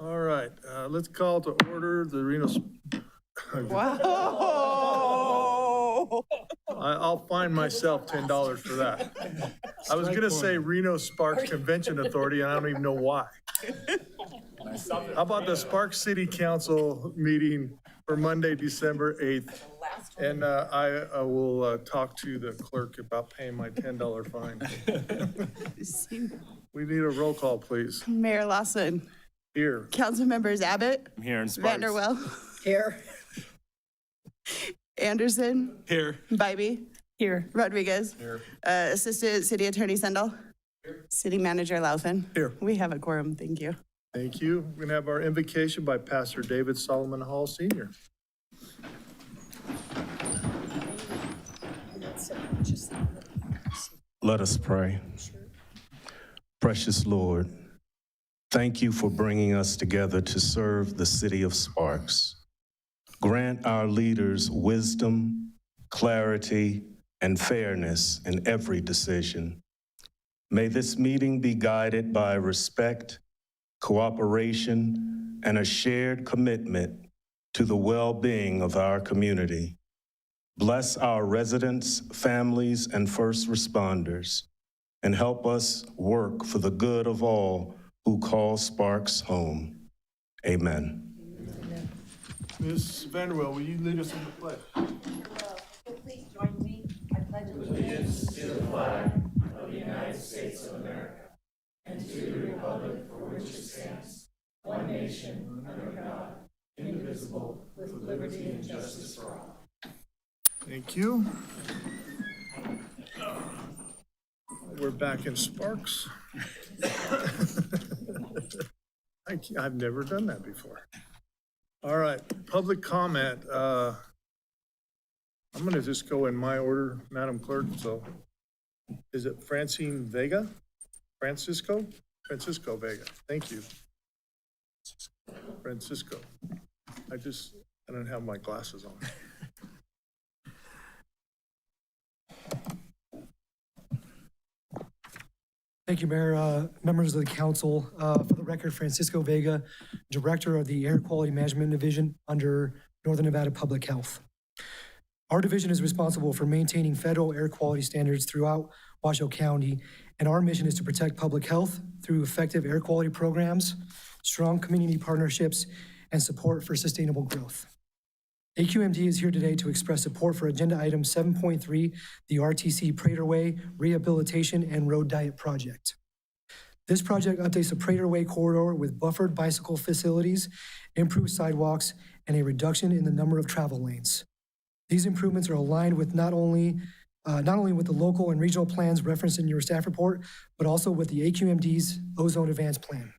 All right, let's call to order the Reno. Wow. I'll fine myself $10 for that. I was gonna say Reno Sparks Convention Authority, and I don't even know why. How about the Sparks City Council meeting for Monday, December 8th? And I will talk to the clerk about paying my $10 fine. We need a roll call, please. Mayor Lawson. Here. Council members Abbott. I'm here in Sparks. Vanderwell. Here. Anderson. Here. Bybee. Here. Rodriguez. Here. Assistant City Attorney Sendall. Here. City Manager Laufin. Here. We have a quorum. Thank you. Thank you. We're gonna have our invocation by Pastor David Solomon Hall Sr. Let us pray. Precious Lord, thank you for bringing us together to serve the city of Sparks. Grant our leaders wisdom, clarity, and fairness in every decision. May this meeting be guided by respect, cooperation, and a shared commitment to the well-being of our community. Bless our residents, families, and first responders, and help us work for the good of all who call Sparks home. Amen. Ms. Vanderwell, will you lead us in the pledge? Please join me. I pledge allegiance to the flag of the United States of America and to the republic for which it stands, one nation, under God, indivisible, with liberty and justice for all. Thank you. We're back in Sparks. I've never done that before. All right, public comment. I'm gonna just go in my order, Madam Clerk, so. Is it Francine Vega? Francisco Vega, thank you. Francisco. I don't have my glasses on. Thank you, Mayor. Members of the council, for the record, Francisco Vega, Director of the Air Quality Management Division under Northern Nevada Public Health. Our division is responsible for maintaining federal air quality standards throughout Washoe County, and our mission is to protect public health through effective air quality programs, strong community partnerships, and support for sustainable growth. AQMD is here today to express support for Agenda Item 7.3, the RTC Prater Way Rehabilitation and Road Diet Project. This project updates the Prater Way corridor with buffered bicycle facilities, improved sidewalks, and a reduction in the number of travel lanes. These improvements are aligned with not only with the local and regional plans referenced in your staff report, but also with the AQMD's Ozone Advance Plan,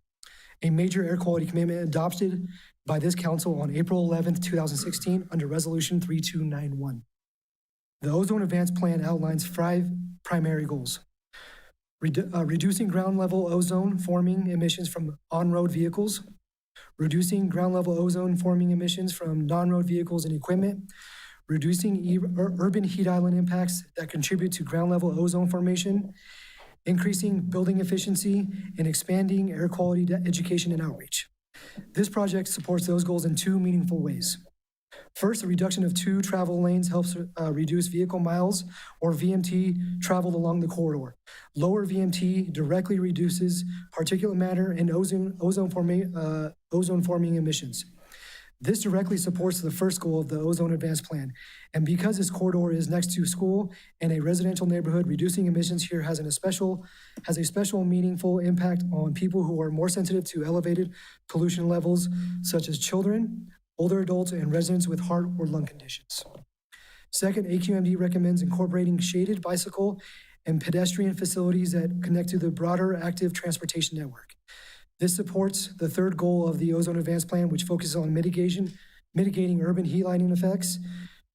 a major air quality commitment adopted by this council on April 11th, 2016 under Resolution 3291. The Ozone Advance Plan outlines 5 primary goals. Reducing ground level ozone forming emissions from on-road vehicles, reducing ground level ozone forming emissions from non-road vehicles and equipment, reducing urban heat island impacts that contribute to ground level ozone formation, increasing building efficiency, and expanding air quality education and outreach. This project supports those goals in 2 meaningful ways. First, the reduction of 2 travel lanes helps reduce vehicle miles, or VMT, traveled along the corridor. Lower VMT directly reduces particulate matter and ozone forming emissions. This directly supports the first goal of the Ozone Advance Plan. And because this corridor is next to school and a residential neighborhood, reducing emissions here has a special meaningful impact on people who are more sensitive to elevated pollution levels, such as children, older adults, and residents with heart or lung conditions. Second, AQMD recommends incorporating shaded bicycle and pedestrian facilities that connect to the broader active transportation network. This supports the third goal of the Ozone Advance Plan, which focuses on mitigating urban heat lightning effects.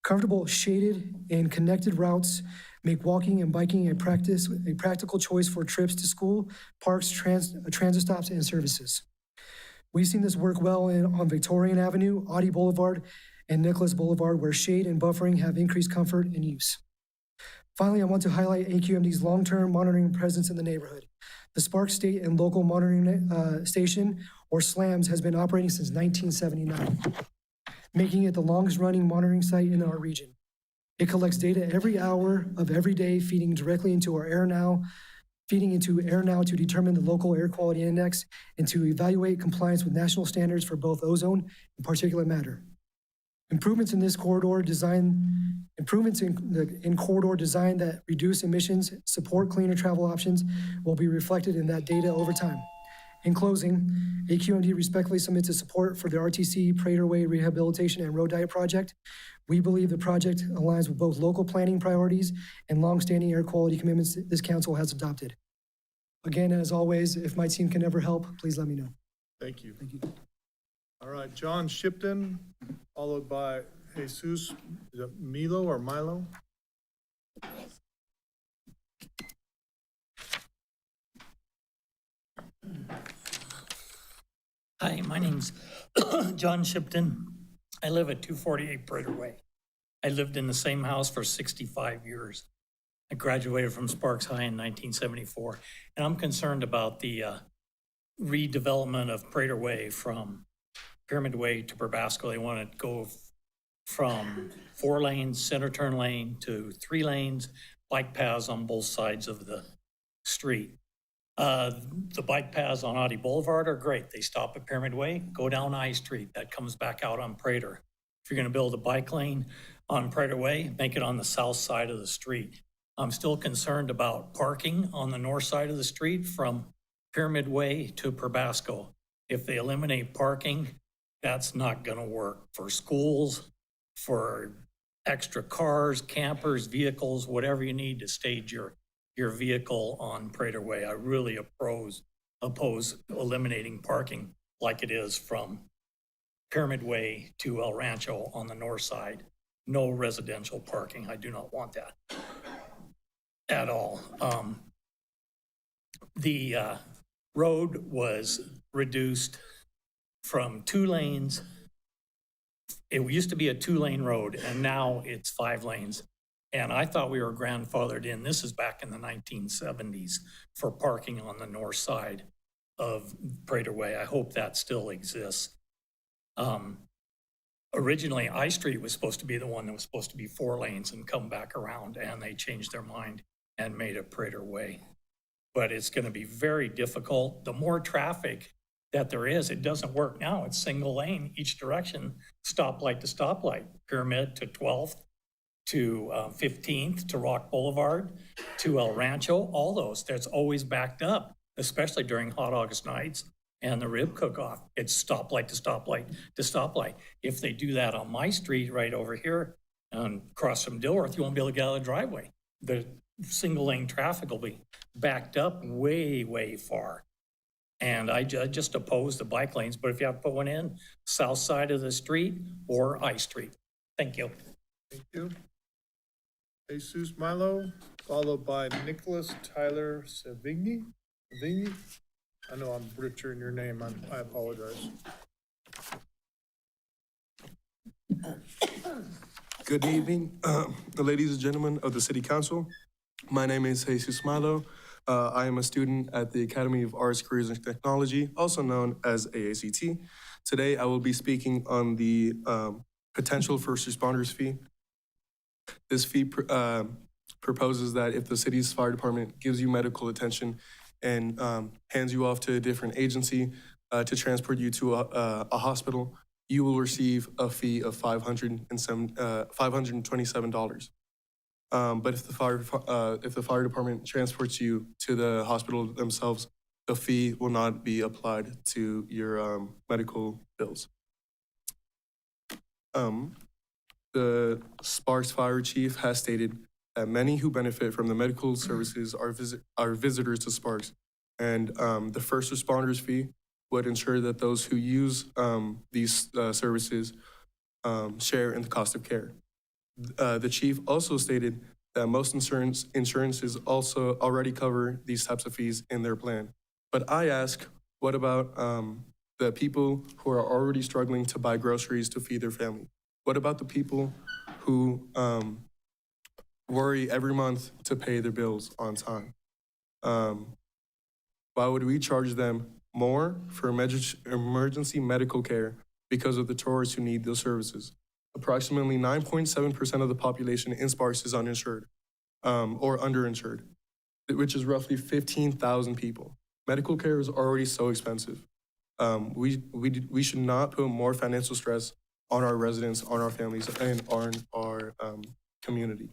Comfortable, shaded, and connected routes make walking and biking a practical choice for trips to school, parks, transit stops, and services. We've seen this work well on Victorian Avenue, Audie Boulevard, and Nicholas Boulevard, where shade and buffering have increased comfort and use. Finally, I want to highlight AQMD's long-term monitoring presence in the neighborhood. The Sparks State and Local Monitoring Station, or SLAMS, has been operating since 1979, making it the longest-running monitoring site in our region. It collects data every hour of every day, feeding directly into our AirNow to determine the local air quality index and to evaluate compliance with national standards for both ozone and particulate matter. Improvements in corridor design that reduce emissions, support cleaner travel options will be reflected in that data over time. In closing, AQMD respectfully submits its support for the RTC Prater Way Rehabilitation and Road Diet Project. We believe the project aligns with both local planning priorities and longstanding air quality commitments this council has adopted. Again, as always, if my team can ever help, please let me know. Thank you. Thank you. All right, John Shipton, followed by Jesus, is it Milo or Milo? Hi, my name's John Shipton. I live at 248 Prater Way. I lived in the same house for 65 years. I graduated from Sparks High in 1974, and I'm concerned about the redevelopment of Prater Way from Pyramid Way to Probasco. They want to go from 4 lanes, center turn lane, to 3 lanes, bike paths on both sides of the street. The bike paths on Audi Boulevard are great. They stop at Pyramid Way, go down I Street. That comes back out on Prater. If you're going to build a bike lane on Prater Way, make it on the south side of the street. I'm still concerned about parking on the north side of the street from Pyramid Way to Probasco. If they eliminate parking, that's not going to work for schools, for extra cars, campers, vehicles, whatever you need to stage your vehicle on Prater Way. I really oppose eliminating parking like it is from Pyramid Way to El Rancho on the north side. No residential parking. I do not want that at all. The road was reduced from 2 lanes. It used to be a 2-lane road, and now it's 5 lanes. And I thought we were grandfathered in. This is back in the 1970s for parking on the north side of Prater Way. I hope that still exists. Originally, I Street was supposed to be the one that was supposed to be 4 lanes and come back around, and they changed their mind and made it Prater Way. But it's going to be very difficult. The more traffic that there is, it doesn't work now. It's single lane, each direction, stoplight to stoplight, Pyramid to 12th, to 15th, to Rock Boulevard, to El Rancho, all those. That's always backed up, especially during hot August nights and the rib cook-off. It's stoplight to stoplight to stoplight. If they do that on my street right over here, across from Dilworth, you won't be able to get out of the driveway. The single lane traffic will be backed up way, way far. And I just oppose the bike lanes, but if you have to put one in, south side of the street or I Street. Thank you. Thank you. Jesus Milo, followed by Nicholas Tyler Savigny. I know I'm butchering your name. I apologize. Good evening, ladies and gentlemen of the City Council. My name is Jesus Milo. I am a student at the Academy of Arts, Careers, and Technology, also known as AACT. Today, I will be speaking on the potential first responders fee. This fee proposes that if the city's fire department gives you medical attention and hands you off to a different agency to transport you to a hospital, you will receive a fee of $527. But if the fire department transports you to the hospital themselves, the fee will not be applied to your medical bills. The Sparks Fire Chief has stated that many who benefit from the medical services are visitors to Sparks, and the first responders fee would ensure that those who use these services share in the cost of care. The chief also stated that most insurances also already cover these types of fees in their plan. But I ask, what about the people who are already struggling to buy groceries to feed their family? What about the people who worry every month to pay their bills on time. Why would we charge them more for emergency medical care because of the tourists who need those services? Approximately 9.7% of the population in Sparks is uninsured or underinsured, which is roughly 15,000 people. Medical care is already so expensive. We should not put more financial stress on our residents, on our families, and on our community,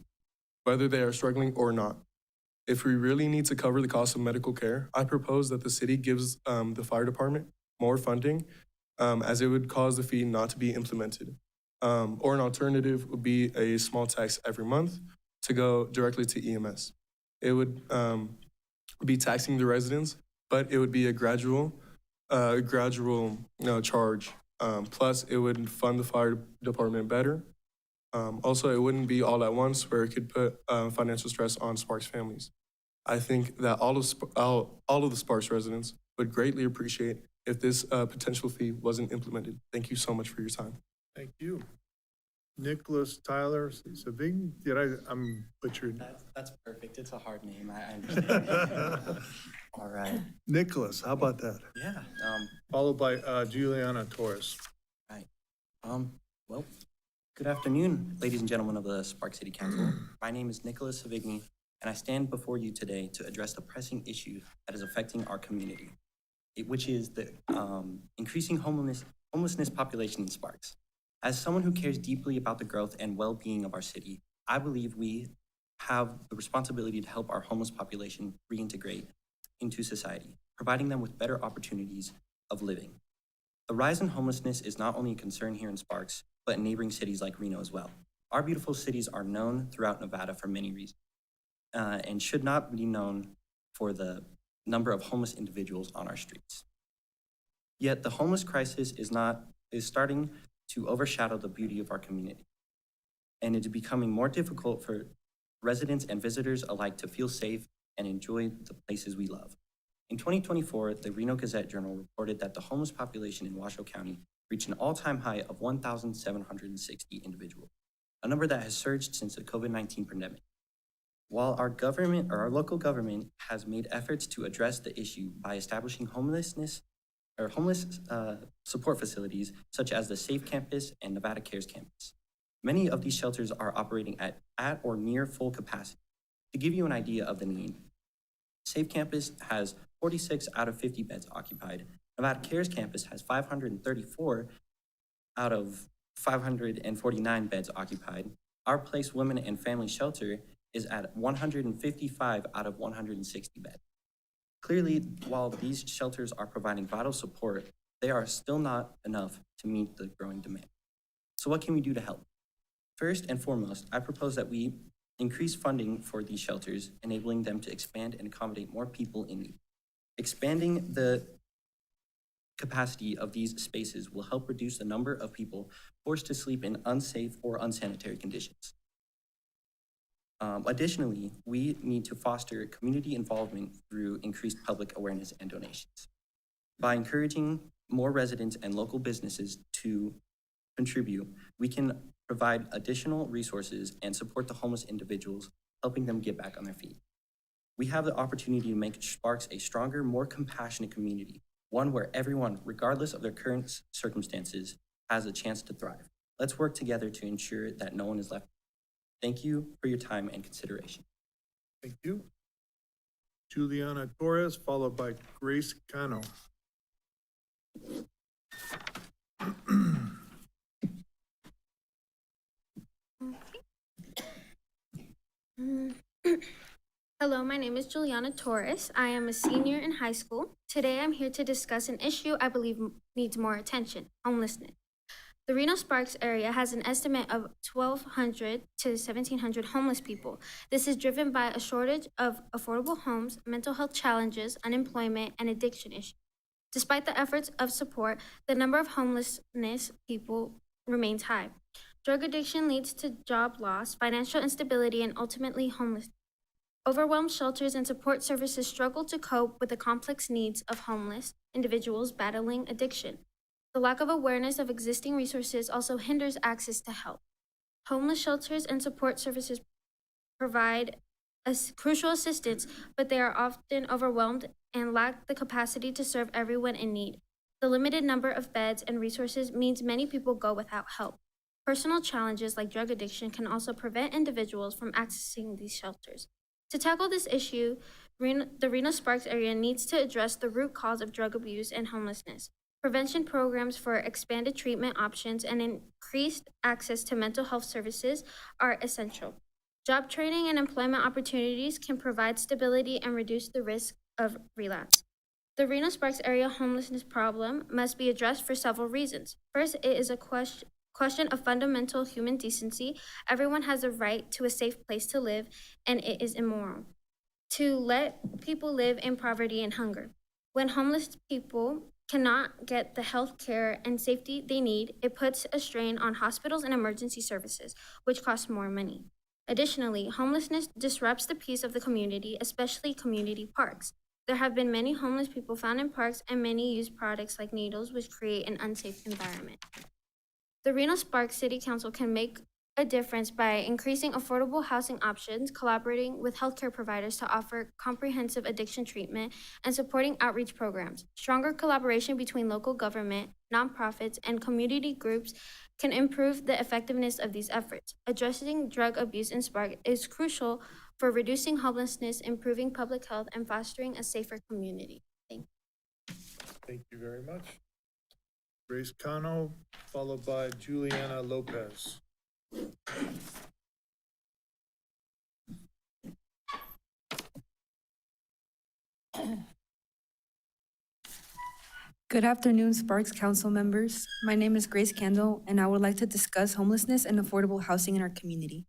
whether they are struggling or not. If we really need to cover the cost of medical care, I propose that the city gives the fire department more funding, as it would cause the fee not to be implemented. Or an alternative would be a small tax every month to go directly to EMS. It would be taxing the residents, but it would be a gradual charge. Plus, it would fund the fire department better. Also, it wouldn't be all at once where it could put financial stress on Sparks families. I think that all of the Sparks residents would greatly appreciate if this potential fee wasn't implemented. Thank you so much for your time. Thank you. Nicholas Tyler Saving, I'm butchered. That's perfect. It's a hard name. I understand. All right. Nicholas, how about that? Yeah. Followed by Juliana Torres. Right. Well, good afternoon, ladies and gentlemen of the Sparks City Council. My name is Nicholas Savigny, and I stand before you today to address the pressing issue that is affecting our community, which is the increasing homelessness population in Sparks. As someone who cares deeply about the growth and well-being of our city, I believe we have the responsibility to help our homeless population reintegrate into society, providing them with better opportunities of living. The rise in homelessness is not only a concern here in Sparks, but in neighboring cities like Reno as well. Our beautiful cities are known throughout Nevada for many reasons, and should not be known for the number of homeless individuals on our streets. Yet the homeless crisis is starting to overshadow the beauty of our community, and it's becoming more difficult for residents and visitors alike to feel safe and enjoy the places we love. In 2024, the Reno Gazette-Journal reported that the homeless population in Washoe County reached an all-time high of 1,760 individuals, a number that has surged since the COVID-19 pandemic. While our local government has made efforts to address the issue by establishing homeless support facilities such as the Safe Campus and Nevada Cares Campus, many of these shelters are operating at or near full capacity. To give you an idea of the need, Safe Campus has 46 out of 50 beds occupied. Nevada Cares Campus has 534 out of 549 beds occupied. Our Place Women and Family Shelter is at 155 out of 160 beds. Clearly, while these shelters are providing vital support, they are still not enough to meet the growing demand. So what can we do to help? First and foremost, I propose that we increase funding for these shelters, enabling them to expand and accommodate more people in need. Expanding the capacity of these spaces will help reduce the number of people forced to sleep in unsafe or unsanitary conditions. Additionally, we need to foster community involvement through increased public awareness and donations. By encouraging more residents and local businesses to contribute, we can provide additional resources and support the homeless individuals, helping them get back on their feet. We have the opportunity to make Sparks a stronger, more compassionate community, one where everyone, regardless of their current circumstances, has a chance to thrive. Let's work together to ensure that no one is left. Thank you for your time and consideration. Thank you. Juliana Torres, followed by Grace Cano. Hello, my name is Juliana Torres. I am a senior in high school. Today I'm here to discuss an issue I believe needs more attention: homelessness. The Reno-Sparks area has an estimate of 1,200 to 1,700 homeless people. This is driven by a shortage of affordable homes, mental health challenges, unemployment, and addiction issues. Despite the efforts of support, the number of homelessness people remains high. Drug addiction leads to job loss, financial instability, and ultimately homelessness. Overwhelmed shelters and support services struggle to cope with the complex needs of homeless individuals battling addiction. The lack of awareness of existing resources also hinders access to help. Homeless shelters and support services provide crucial assistance, but they are often overwhelmed and lack the capacity to serve everyone in need. The limited number of beds and resources means many people go without help. Personal challenges like drug addiction can also prevent individuals from accessing these shelters. To tackle this issue, the Reno-Sparks area needs to address the root cause of drug abuse and homelessness. Prevention programs for expanded treatment options and increased access to mental health services are essential. Job training and employment opportunities can provide stability and reduce the risk of relapse. The Reno-Sparks area homelessness problem must be addressed for several reasons. First, it is a question of fundamental human decency. Everyone has a right to a safe place to live, and it is immoral to let people live in poverty and hunger. When homeless people cannot get the health care and safety they need, it puts a strain on hospitals and emergency services, which cost more money. Additionally, homelessness disrupts the peace of the community, especially community parks. There have been many homeless people found in parks, and many use products like needles, which create an unsafe environment. The Reno-Sparks City Council can make a difference by increasing affordable housing options, collaborating with healthcare providers to offer comprehensive addiction treatment, and supporting outreach programs. Stronger collaboration between local government, nonprofits, and community groups can improve the effectiveness of these efforts. Addressing drug abuse in Sparks is crucial for reducing homelessness, improving public health, and fostering a safer community. Thank you. Thank you very much. Grace Cano, followed by Juliana Lopez. Good afternoon, Sparks Council members. My name is Grace Candle, and I would like to discuss homelessness and affordable housing in our community.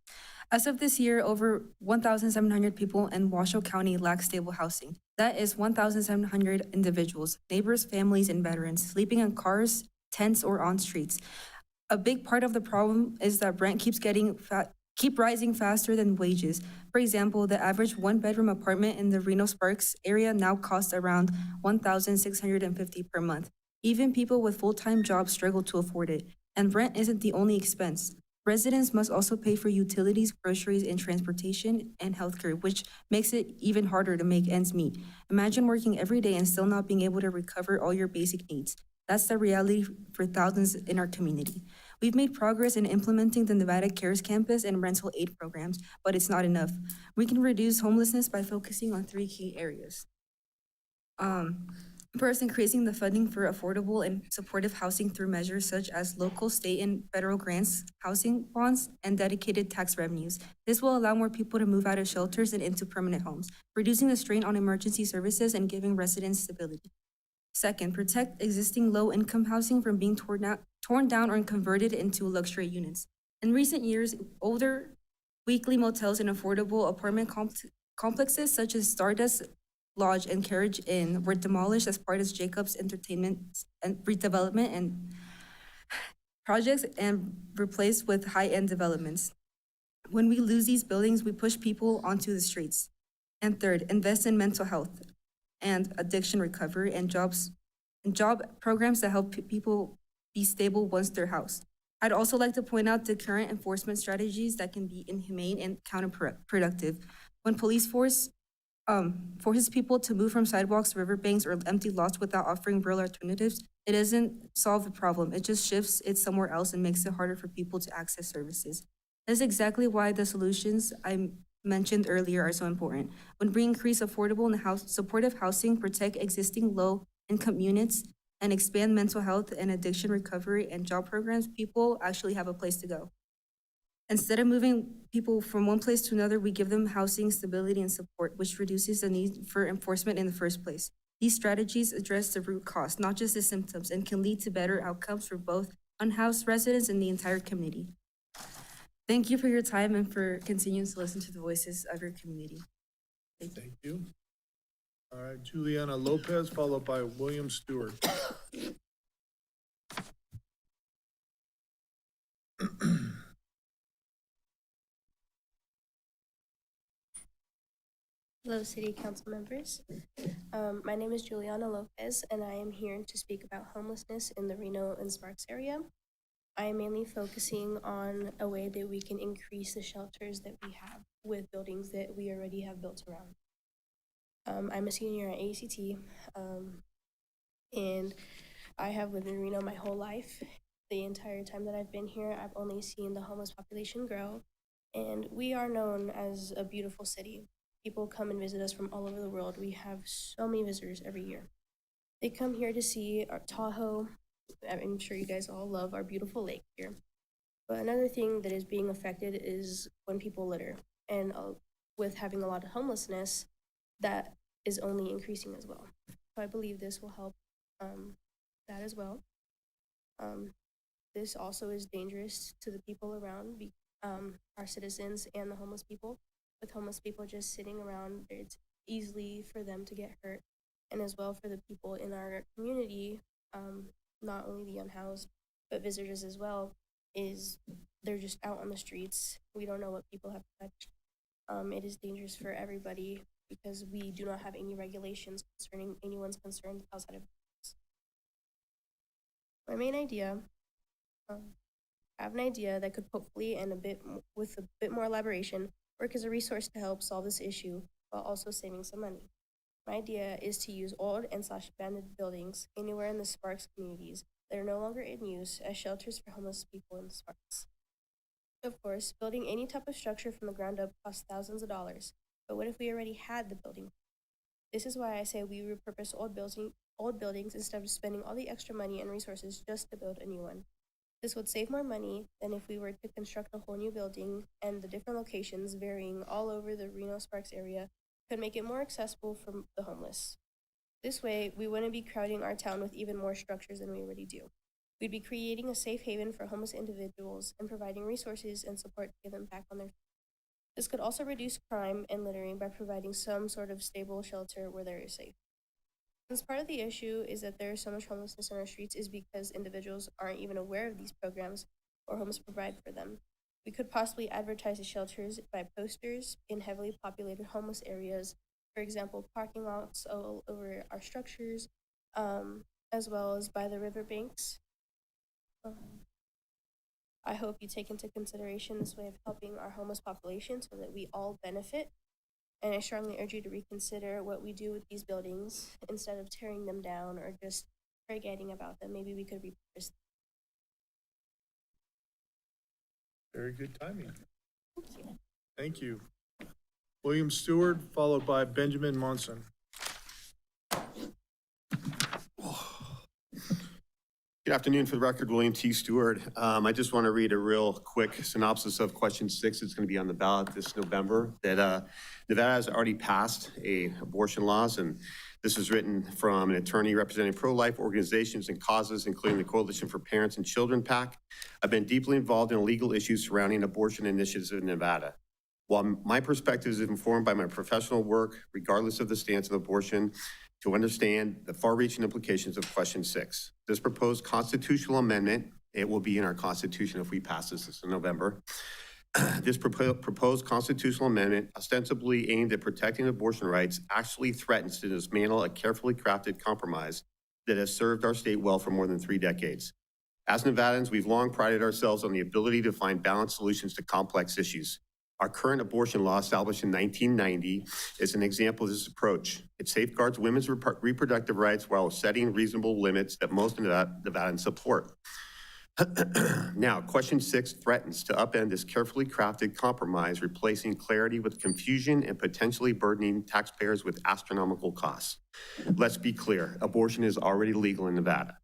As of this year, over 1,700 people in Washoe County lack stable housing. That is 1,700 individuals, neighbors, families, and veterans, sleeping in cars, tents, or on streets. A big part of the problem is that rent keep rising faster than wages. For example, the average one-bedroom apartment in the Reno-Sparks area now costs around $1,650 per month. Even people with full-time jobs struggle to afford it, and rent isn't the only expense. Residents must also pay for utilities, groceries, and transportation and healthcare, which makes it even harder to make ends meet. Imagine working every day and still not being able to recover all your basic needs. That's the reality for thousands in our community. We've made progress in implementing the Nevada Cares Campus and rental aid programs, but it's not enough. We can reduce homelessness by focusing on 3 key areas. First, increasing the funding for affordable and supportive housing through measures such as local, state, and federal grants, housing bonds, and dedicated tax revenues. This will allow more people to move out of shelters and into permanent homes, reducing the strain on emergency services and giving residents stability. Second, protect existing low-income housing from being torn down or converted into luxury units. In recent years, older weekly motels and affordable apartment complexes such as Stardust Lodge and Carriage Inn were demolished as part of Jacobs Entertainment and redevelopment and projects and replaced with high-end developments. When we lose these buildings, we push people onto the streets. And third, invest in mental health and addiction recovery and job programs that help people be stable once they're housed. I'd also like to point out the current enforcement strategies that can be inhumane and counterproductive. When police forces people to move from sidewalks, riverbanks, or empty lots without offering real alternatives, it doesn't solve the problem. It just shifts it somewhere else and makes it harder for people to access services. That's exactly why the solutions I mentioned earlier are so important. When we increase affordable and supportive housing, protect existing low-income units, and expand mental health and addiction recovery and job programs, people actually have a place to go. Instead of moving people from one place to another, we give them housing, stability, and support, which reduces the need for enforcement in the first place. These strategies address the root cause, not just the symptoms, and can lead to better outcomes for both unhoused residents and the entire community. Thank you for your time and for continuing to listen to the voices of your community. Thank you. All right, Juliana Lopez, followed by William Stewart. Hello, City Council members. My name is Juliana Lopez, and I am here to speak about homelessness in the Reno and Sparks area. I am mainly focusing on a way that we can increase the shelters that we have with buildings that we already have built around. I'm a senior at ACT, and I have lived in Reno my whole life. The entire time that I've been here, I've only seen the homeless population grow, and we are known as a beautiful city. People come and visit us from all over the world. We have so many visitors every year. They come here to see our Tahoe. I'm sure you guys all love our beautiful lake here. But another thing that is being affected is when people litter. And with having a lot of homelessness, that is only increasing as well. So I believe this will help that as well. This also is dangerous to the people around, our citizens and the homeless people. With homeless people just sitting around, it's easily for them to get hurt. And as well for the people in our community, not only the unhoused, but visitors as well, is they're just out on the streets. We don't know what people have touched. It is dangerous for everybody because we do not have any regulations concerning anyone's concerns outside of this. My main idea, I have an idea that could hopefully, and with a bit more elaboration, work as a resource to help solve this issue while also saving some money. My idea is to use old and / abandoned buildings anywhere in the Sparks communities that are no longer in use as shelters for homeless people in Sparks. Of course, building any type of structure from the ground up costs thousands of dollars, but what if we already had the building? This is why I say we repurpose old buildings instead of spending all the extra money and resources just to build a new one. This would save more money than if we were to construct a whole new building, and the different locations varying all over the Reno-Sparks area could make it more accessible for the homeless. This way, we wouldn't be crowding our town with even more structures than we already do. We'd be creating a safe haven for homeless individuals and providing resources and support to get them back on their feet. This could also reduce crime and littering by providing some sort of stable shelter where there is safe. Since part of the issue is that there is so much homelessness on our streets is because individuals aren't even aware of these programs or homes provide for them. We could possibly advertise the shelters by posters in heavily populated homeless areas, for example, parking lots all over our structures, as well as by the riverbanks. I hope you take into consideration this way of helping our homeless population so that we all benefit. And I strongly urge you to reconsider what we do with these buildings instead of tearing them down or just forgetting about them. Maybe we could repurpose them. Very good timing. Thank you. William Stewart, followed by Benjamin Monson. Good afternoon. For the record, William T. Stewart. I just want to read a real quick synopsis of question 6. It's going to be on the ballot this November. That Nevada has already passed abortion laws, and this is written from an attorney representing pro-life organizations and causes, including the Coalition for Parents and Children PAC. I've been deeply involved in legal issues surrounding abortion initiatives in Nevada. While my perspective is informed by my professional work, regardless of the stance of abortion, to understand the far-reaching implications of question 6. This proposed constitutional amendment, it will be in our Constitution if we pass this in November. This proposed constitutional amendment, ostensibly aimed at protecting abortion rights, actually threatens to dismantle a carefully crafted compromise that has served our state well for more than 3 decades. As Nevadans, we've long prided ourselves on the ability to find balanced solutions to complex issues. Our current abortion law, established in 1990, is an example of this approach. It safeguards women's reproductive rights while setting reasonable limits that most Nevadans support. Now, question 6 threatens to upend this carefully crafted compromise, replacing clarity with confusion and potentially burdening taxpayers with astronomical costs. Let's be clear, abortion is already legal in Nevada.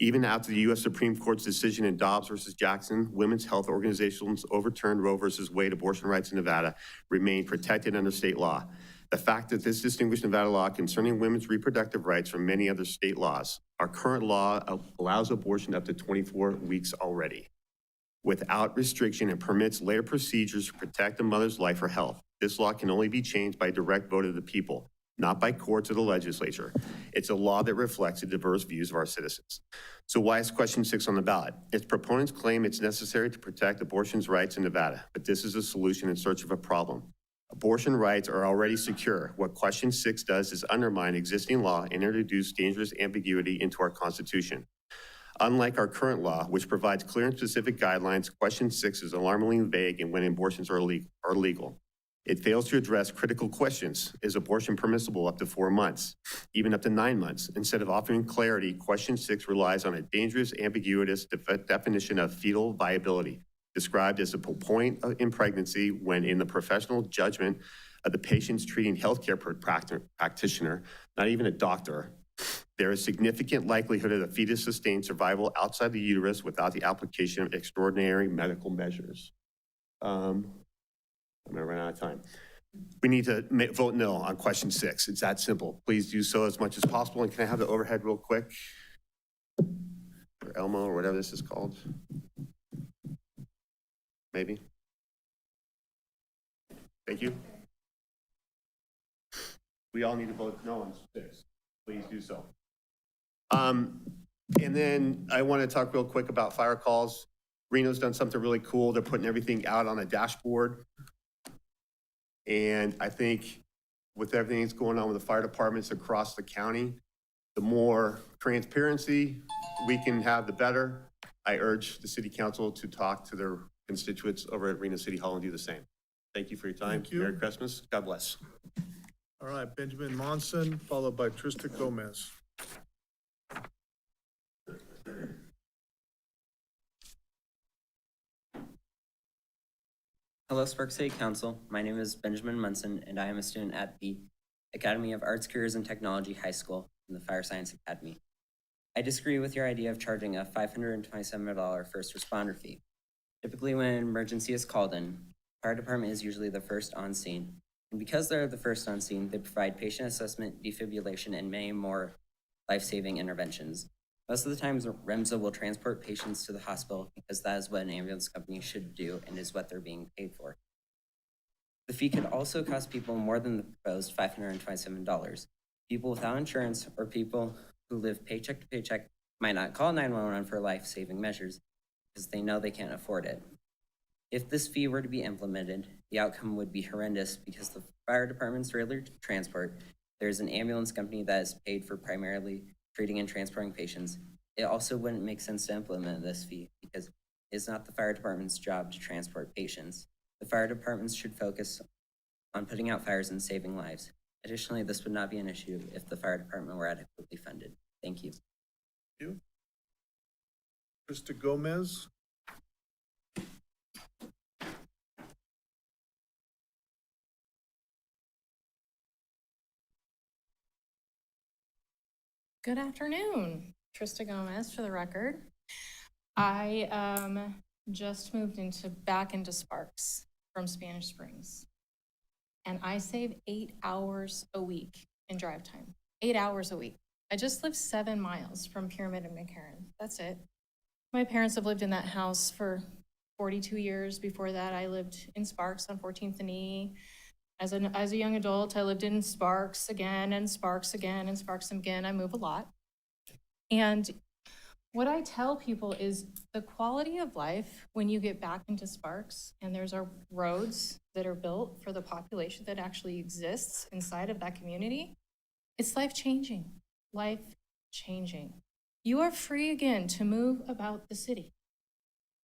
Even after the U.S. Supreme Court's decision in Dobbs versus Jackson, women's health organizations overturned Roe versus Wade. Abortion rights in Nevada remain protected under state law. The fact that this distinguished Nevada law concerning women's reproductive rights from many other state laws, our current law allows abortion up to 24 weeks already, without restriction, and permits later procedures to protect a mother's life or health. This law can only be changed by direct vote of the people, not by courts or the legislature. It's a law that reflects the diverse views of our citizens. So why is question 6 on the ballot? Its proponents claim it's necessary to protect abortion's rights in Nevada, but this is a solution in search of a problem. Abortion rights are already secure. What question 6 does is undermine existing law and introduce dangerous ambiguity into our Constitution. Unlike our current law, which provides clear and specific guidelines, question 6 is alarmingly vague in when abortions are legal. It fails to address critical questions. Is abortion permissible up to 4 months, even up to 9 months? Instead of offering clarity, question 6 relies on a dangerous, ambiguous definition of fetal viability, described as a point in pregnancy when in the professional judgment of the patient's treating healthcare practitioner, not even a doctor, there is significant likelihood of the fetus sustained survival outside the uterus without the application of extraordinary medical measures. I'm gonna run out of time. We need to vote no on question 6. It's that simple. Please do so as much as possible. And can I have the overhead real quick? Or Elmo, or whatever this is called. Maybe. Thank you. We all need to vote no on 6. Please do so. And then I want to talk real quick about fire calls. Reno's done something really cool. They're putting everything out on a dashboard. And I think with everything that's going on with the fire departments across the county, the more transparency we can have, the better. I urge the city council to talk to their constituents over at Reno City Hall and do the same. Thank you for your time. Thank you. Merry Christmas. God bless. All right, Benjamin Monson, followed by Trista Gomez. Hello, Sparks City Council. My name is Benjamin Munson, and I am a student at the Academy of Arts, Careers, and Technology High School in the Fire Science Academy. I disagree with your idea of charging a $527 first responder fee. Typically, when an emergency is called in, fire department is usually the first on scene. And because they're the first on scene, they provide patient assessment, defibrillation, and many more life-saving interventions. Most of the times, REMSA will transport patients to the hospital because that is what an ambulance company should do and is what they're being paid for. The fee could also cost people more than the proposed $527. People without insurance or people who live paycheck to paycheck might not call 911 for life-saving measures because they know they can't afford it. If this fee were to be implemented, the outcome would be horrendous because the fire department's trailer transport, there's an ambulance company that is paid for primarily treating and transporting patients. It also wouldn't make sense to implement this fee because it's not the fire department's job to transport patients. The fire departments should focus on putting out fires and saving lives. Additionally, this would not be an issue if the fire department were adequately funded. Thank you. Thank you. Trista Gomez. Good afternoon, Trista Gomez for the record. I just moved back into Sparks from Spanish Springs. And I save 8 hours a week in drive time, 8 hours a week. I just live 7 miles from Pyramid and McCarran, that's it. My parents have lived in that house for 42 years. Before that, I lived in Sparks on 14th and E. As a young adult, I lived in Sparks again and Sparks again and Sparks again. I move a lot. And what I tell people is the quality of life when you get back into Sparks and there's our roads that are built for the population that actually exists inside of that community, it's life-changing, life-changing. You are free again to move about the city.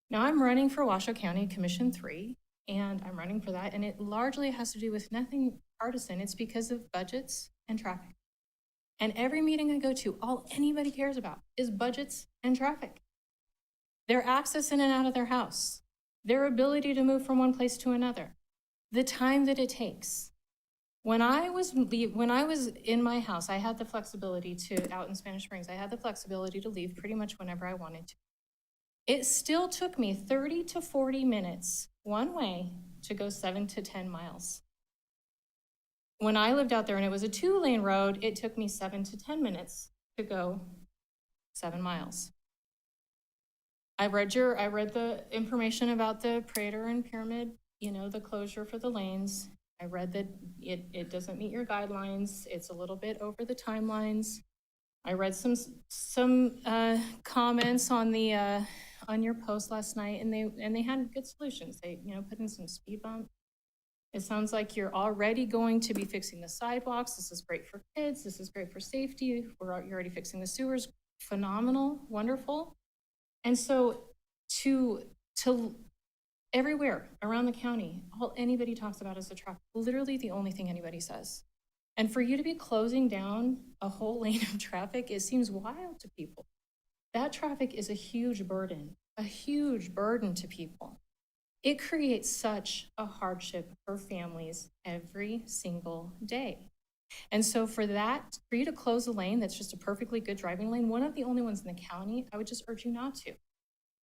Now I'm running for Washoe County Commission 3. And I'm running for that, and it largely has to do with nothing partisan. It's because of budgets and traffic. And every meeting I go to, all anybody cares about is budgets and traffic. Their access in and out of their house, their ability to move from one place to another, the time that it takes. When I was in my house, I had the flexibility out in Spanish Springs, I had the flexibility to leave pretty much whenever I wanted to. It still took me 30 to 40 minutes one way to go 7 to 10 miles. When I lived out there and it was a 2-lane road, it took me 7 to 10 minutes to go 7 miles. I read the information about the Prater and Pyramid, the closure for the lanes. I read that it doesn't meet your guidelines. It's a little bit over the timelines. I read some comments on your post last night, and they had good solutions. They put in some speed bump. It sounds like you're already going to be fixing the sidewalks. This is great for kids. This is great for safety. You're already fixing the sewers. Phenomenal, wonderful. And so to everywhere around the county, all anybody talks about is the traffic, literally the only thing anybody says. And for you to be closing down a whole lane of traffic, it seems wild to people. That traffic is a huge burden to people. It creates such a hardship for families every single day. And so for you to close a lane that's just a perfectly good driving lane, one of the only ones in the county, I would just urge you not to.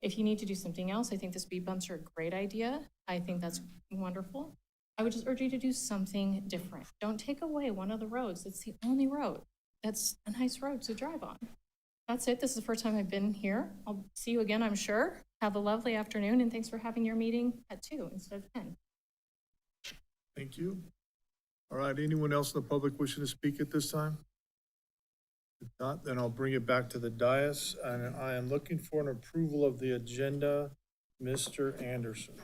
If you need to do something else, I think the speed bumps are a great idea. I think that's wonderful. I would just urge you to do something different. Don't take away one of the roads. It's the only road that's a nice road to drive on. That's it. This is the first time I've been here. I'll see you again, I'm sure. Have a lovely afternoon, and thanks for having your meeting at 2 instead of 10. Thank you. All right, anyone else in the public wishing to speak at this time? If not, then I'll bring it back to the dais, and I am looking for an approval of the agenda. Mr. Anderson.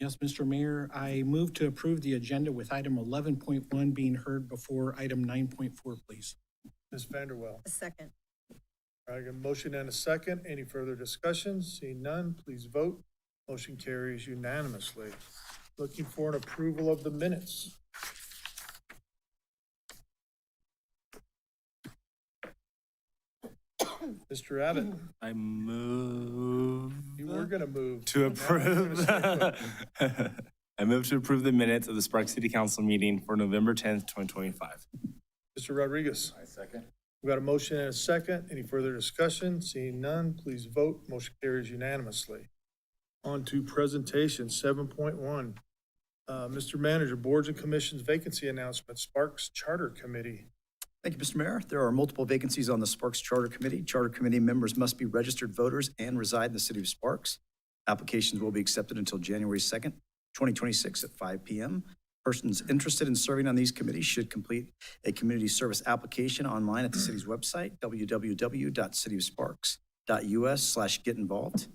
Yes, Mr. Mayor, I move to approve the agenda with item 11.1 being heard before item 9.4, please. Ms. Vanderwell. A second. I got a motion and a second. Any further discussion? Seeing none, please vote. Motion carries unanimously. Looking for an approval of the minutes. Mr. Abbott, I move. you were gonna move. To approve. I move to approve the minutes of the Sparks City Council meeting for November 10th, 2025. Mr. Rodriguez. I second. We've got a motion and a second. Any further discussion? Seeing none, please vote. Motion carries unanimously. On to presentation 7.1. Mr. Manager, boards and commissions vacancy announcement, Sparks Charter Committee. Thank you, Mr. Mayor. There are multiple vacancies on the Sparks Charter Committee. Charter Committee members must be registered voters and reside in the city of Sparks. Applications will be accepted until January 2nd, 2026 at 5 p.m. Persons interested in serving on these committees should complete a community service application online at the city's website, www.cityofsparks.us/getinvolved.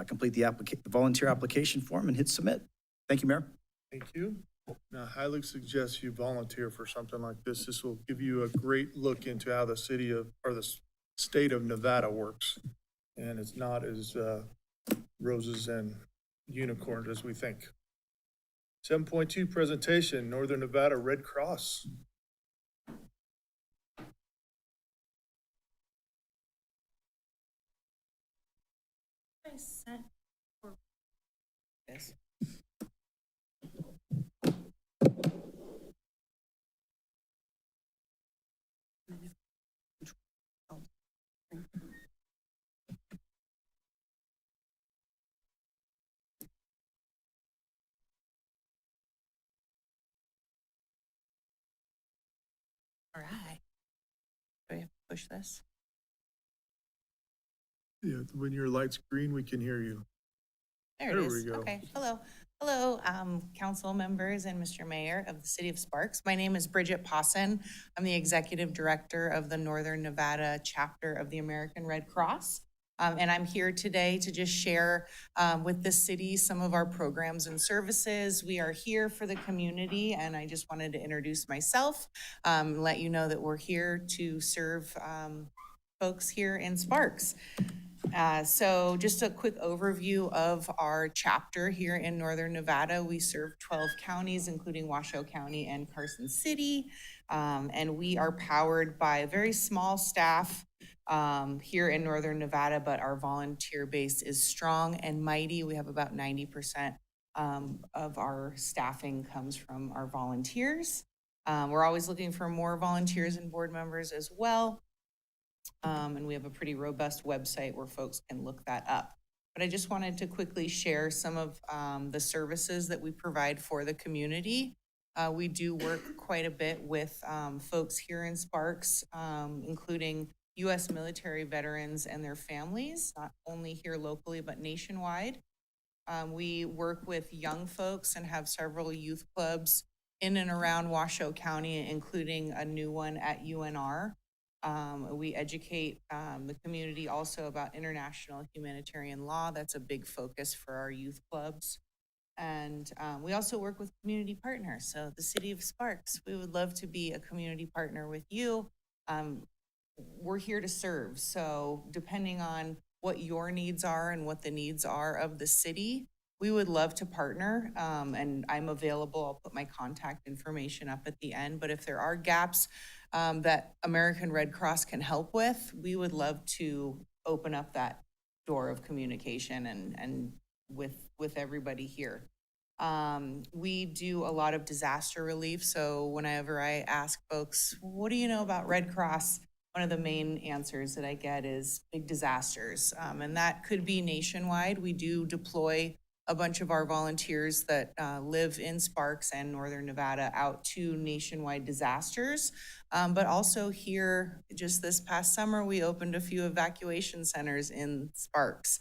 Complete the volunteer application form and hit submit. Thank you, Mayor. Thank you. Now, I highly suggest you volunteer for something like this. This will give you a great look into how the city of, or the state of Nevada works. And it's not as roses and unicorns as we think. 7.2 presentation, Northern Nevada Red Cross. Yes. All right. Do we have to push this? Yeah, when your light's green, we can hear you. There it is. Okay. Hello. Hello, council members and Mr. Mayor of the City of Sparks. My name is Bridget Pawson. I'm the Executive Director of the Northern Nevada chapter of the American Red Cross. And I'm here today to just share with the city some of our programs and services. We are here for the community, and I just wanted to introduce myself, let you know that we're here to serve folks here in Sparks. So just a quick overview of our chapter here in Northern Nevada. We serve 12 counties, including Washoe County and Carson City. And we are powered by a very small staff here in Northern Nevada, but our volunteer base is strong and mighty. We have about 90% of our staffing comes from our volunteers. We're always looking for more volunteers and board members as well. And we have a pretty robust website where folks can look that up. But I just wanted to quickly share some of the services that we provide for the community. We do work quite a bit with folks here in Sparks, including U.S. military veterans and their families, not only here locally, but nationwide. We work with young folks and have several youth clubs in and around Washoe County, including a new one at UNR. We educate the community also about international humanitarian law. That's a big focus for our youth clubs. And we also work with community partners. So the City of Sparks, we would love to be a community partner with you. We're here to serve. So depending on what your needs are and what the needs are of the city, we would love to partner, and I'm available. I'll put my contact information up at the end. But if there are gaps that American Red Cross can help with, we would love to open up that door of communication and with everybody here. We do a lot of disaster relief. So whenever I ask folks, what do you know about Red Cross? One of the main answers that I get is big disasters. And that could be nationwide. We do deploy a bunch of our volunteers that live in Sparks and Northern Nevada out to nationwide disasters. But also here, just this past summer, we opened a few evacuation centers in Sparks.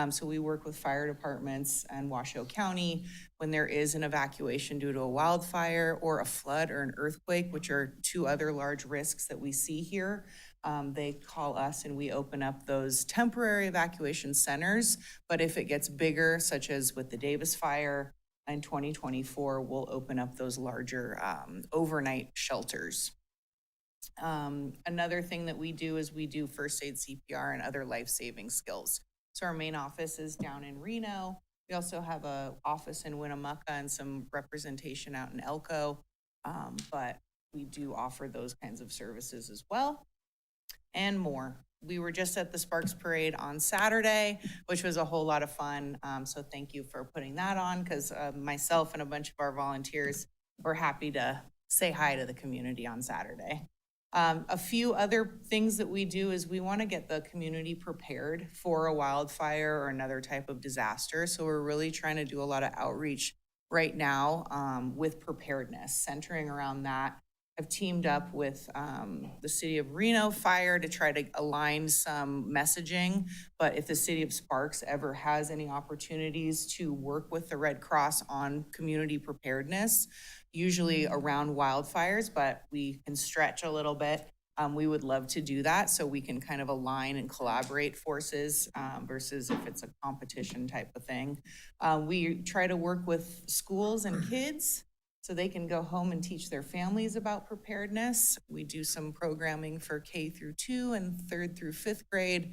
So we work with fire departments and Washoe County when there is an evacuation due to a wildfire or a flood or an earthquake, which are two other large risks that we see here. They call us and we open up those temporary evacuation centers. But if it gets bigger, such as with the Davis fire in 2024, we'll open up those larger overnight shelters. Another thing that we do is we do first aid, CPR, and other life-saving skills. So our main office is down in Reno. We also have an office in Winnemucca and some representation out in Elko. But we do offer those kinds of services as well. And more. We were just at the Sparks Parade on Saturday, which was a whole lot of fun. So thank you for putting that on, because myself and a bunch of our volunteers were happy to say hi to the community on Saturday. A few other things that we do is we want to get the community prepared for a wildfire or another type of disaster. So we're really trying to do a lot of outreach right now with preparedness, centering around that. I've teamed up with the City of Reno Fire to try to align some messaging. But if the City of Sparks ever has any opportunities to work with the Red Cross on community preparedness, usually around wildfires, but we can stretch a little bit, we would love to do that so we can kind of align and collaborate forces versus if it's a competition type of thing. We try to work with schools and kids so they can go home and teach their families about preparedness. We do some programming for K through 2 and 3rd through 5th grade,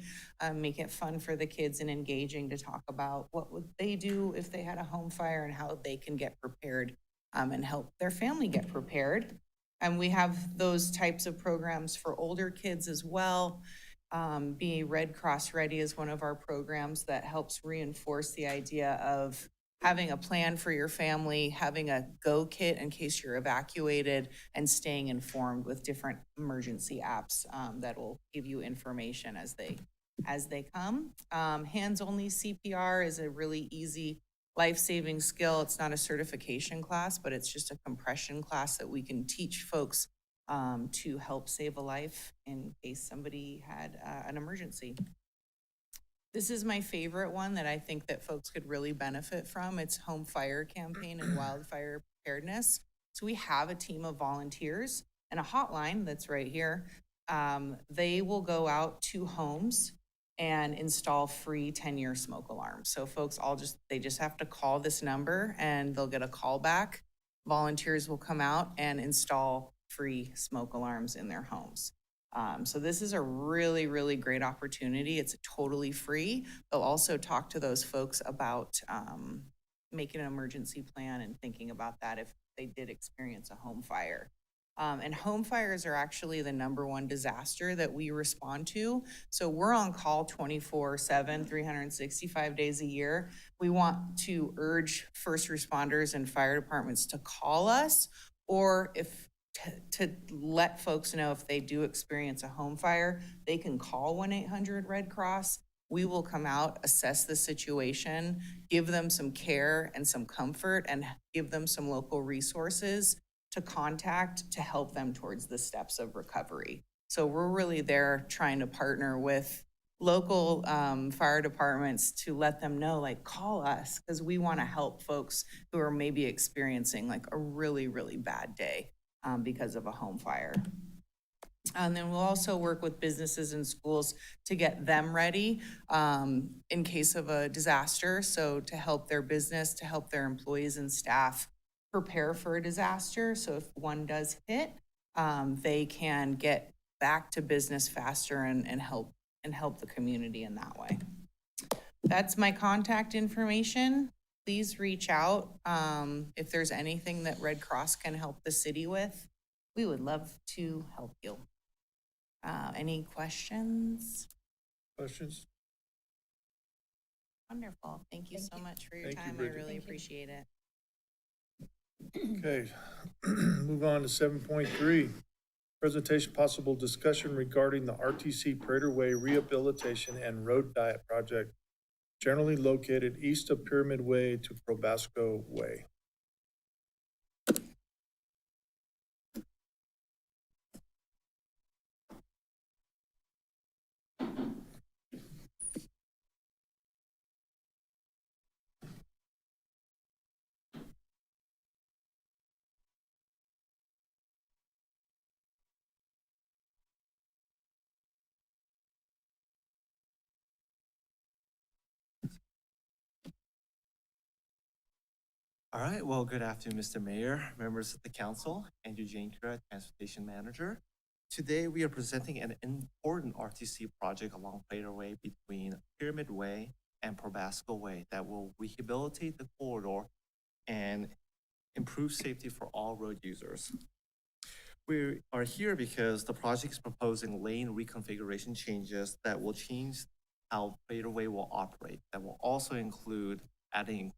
make it fun for the kids and engaging to talk about what would they do if they had a home fire and how they can get prepared and help their family get prepared. And we have those types of programs for older kids as well. Be Red Cross Ready is one of our programs that helps reinforce the idea of having a plan for your family, having a go kit in case you're evacuated, and staying informed with different emergency apps that will give you information as they come. Hands-only CPR is a really easy life-saving skill. It's not a certification class, but it's just a compression class that we can teach folks to help save a life in case somebody had an emergency. This is my favorite one that I think that folks could really benefit from. It's home fire campaign and wildfire preparedness. So we have a team of volunteers and a hotline that's right here. They will go out to homes and install free 10-year smoke alarms. So folks they just have to call this number and they'll get a call back. Volunteers will come out and install free smoke alarms in their homes. So this is a really, really great opportunity. It's totally free. They'll also talk to those folks about making an emergency plan and thinking about that if they did experience a home fire. And home fires are actually the #1 disaster that we respond to. So we're on call 24/7, 365 days a year. We want to urge first responders and fire departments to call us, or to let folks know if they do experience a home fire, they can call 1-800-RED CROSS. We will come out, assess the situation, give them some care and some comfort, and give them some local resources to contact to help them towards the steps of recovery. So we're really there trying to partner with local fire departments to let them know, like, call us, because we want to help folks who are maybe experiencing like a really, really bad day because of a home fire. And then we'll also work with businesses and schools to get them ready in case of a disaster. So to help their business, to help their employees and staff prepare for a disaster. So if one does hit, they can get back to business faster and help the community in that way. That's my contact information. Please reach out. If there's anything that Red Cross can help the city with, we would love to help you. Any questions? Questions? Wonderful. Thank you so much for your Thank you, time. I Bridget. really appreciate it. Okay, move on to 7.3. Presentation, possible discussion regarding the RTC Prater Way Rehabilitation and Road Diet Project, generally located east of Pyramid Way to Probasco Way. All right, well, good afternoon, Mr. Mayor, members of the council, Andrew Jankura, Transportation Manager. Today, we are presenting an important RTC project along Prater Way between Pyramid Way and Probasco Way that will rehabilitate the corridor and improve safety for all road users. We are here because the project is proposing lane reconfiguration changes that will change how Prater Way will operate. That will also include adding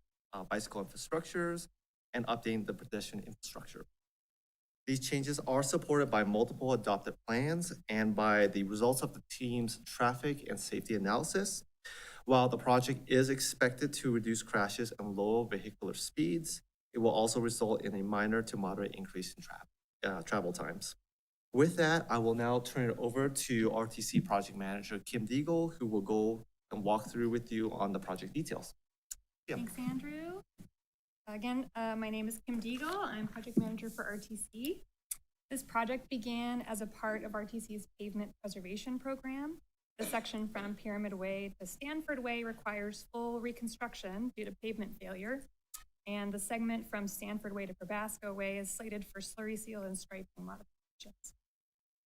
bicycle infrastructures and updating the pedestrian infrastructure. These changes are supported by multiple adopted plans and by the results of the team's traffic and safety analysis. While the project is expected to reduce crashes and lower vehicular speeds, it will also result in a minor to moderate increase in travel times. With that, I will now turn it over to RTC Project Manager Kim Deagle, who will go and walk through with you on the project details. Yeah. Thanks, Andrew. Again, my name is Kim Deagle. I'm project manager for RTC. This project began as a part of RTC's pavement preservation program. The section from Pyramid Way to Stanford Way requires full reconstruction due to pavement failure. And the segment from Stanford Way to Probasco Way is slated for slurry seal and striping modifications.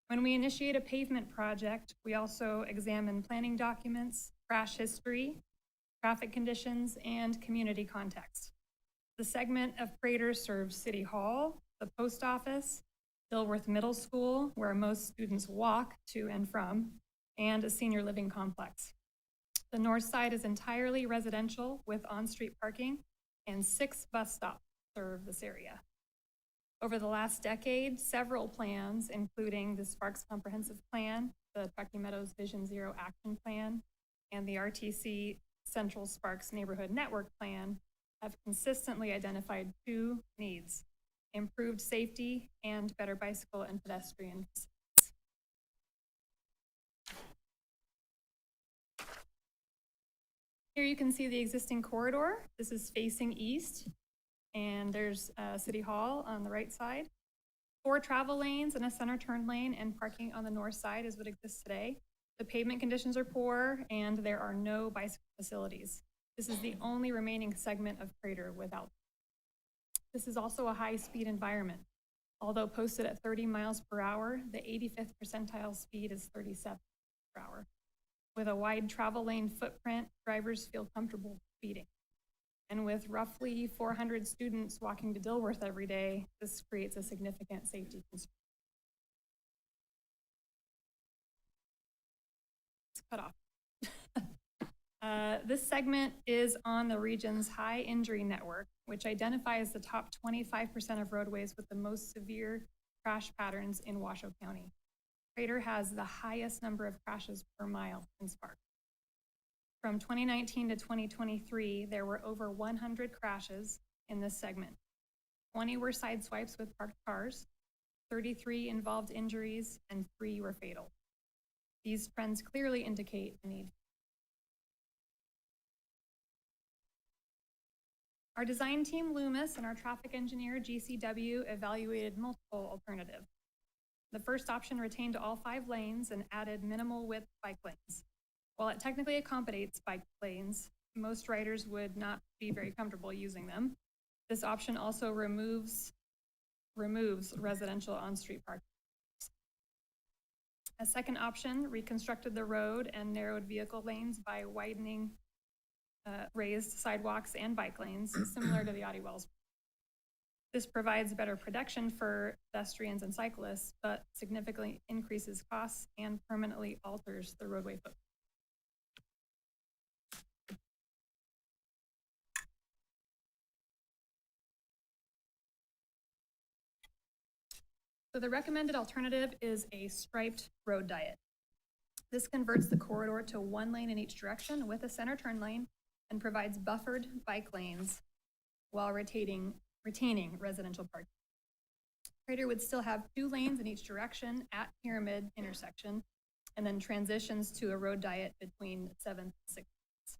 When we initiate a pavement project, we also examine planning documents, crash history, traffic conditions, and community context. The segment of Prater serves City Hall, the post office, Dilworth Middle School, where most students walk to and from, and a senior living complex. The north side is entirely residential with on-street parking, and 6 bus stops serve this area. Over the last decade, several plans, including the Sparks Comprehensive Plan, the Truckee Meadows Vision Zero Action Plan, and the RTC Central Sparks Neighborhood Network Plan, have consistently identified 2 needs: improved safety and better bicycle and pedestrian facilities. Here you can see the existing corridor. This is facing east, and there's City Hall on the right side. 4 travel lanes and a center turn lane and parking on the north side is what exists today. The pavement conditions are poor and there are no bicycle facilities. This is the only remaining segment of Prater without. This is also a high-speed environment. Although posted at 30 miles per hour, the 85th percentile speed is 37 per hour. With a wide travel lane footprint, drivers feel comfortable speeding. And with roughly 400 students walking to Dilworth every day, this creates a significant safety concern. It's cut off. This segment is on the region's high injury network, which identifies the top 25% of roadways with the most severe crash patterns in Washoe County. Prater has the highest number of crashes per mile in Sparks. From 2019 to 2023, there were over 100 crashes in this segment. 20 were side swipes with parked cars, 33 involved injuries, and 3 were fatal. These trends clearly indicate a need. Our design team, Loomis, and our traffic engineer, GCW, evaluated multiple alternatives. The first option retained all 5 lanes and added minimal width bike lanes. While it technically accommodates bike lanes, most riders would not be very comfortable using them. This option also removes residential on-street parking. A second option reconstructed the road and narrowed vehicle lanes by widening raised sidewalks and bike lanes, similar to the Oddie Wells. This provides better protection for pedestrians and cyclists, but significantly increases costs and permanently alters the roadway footprint. So the recommended alternative is a striped road diet. This converts the corridor to one lane in each direction with a center turn lane and provides buffered bike lanes while retaining residential parking. Prater would still have 2 lanes in each direction at Pyramid intersection and then transitions to a road diet between 7th and 6th.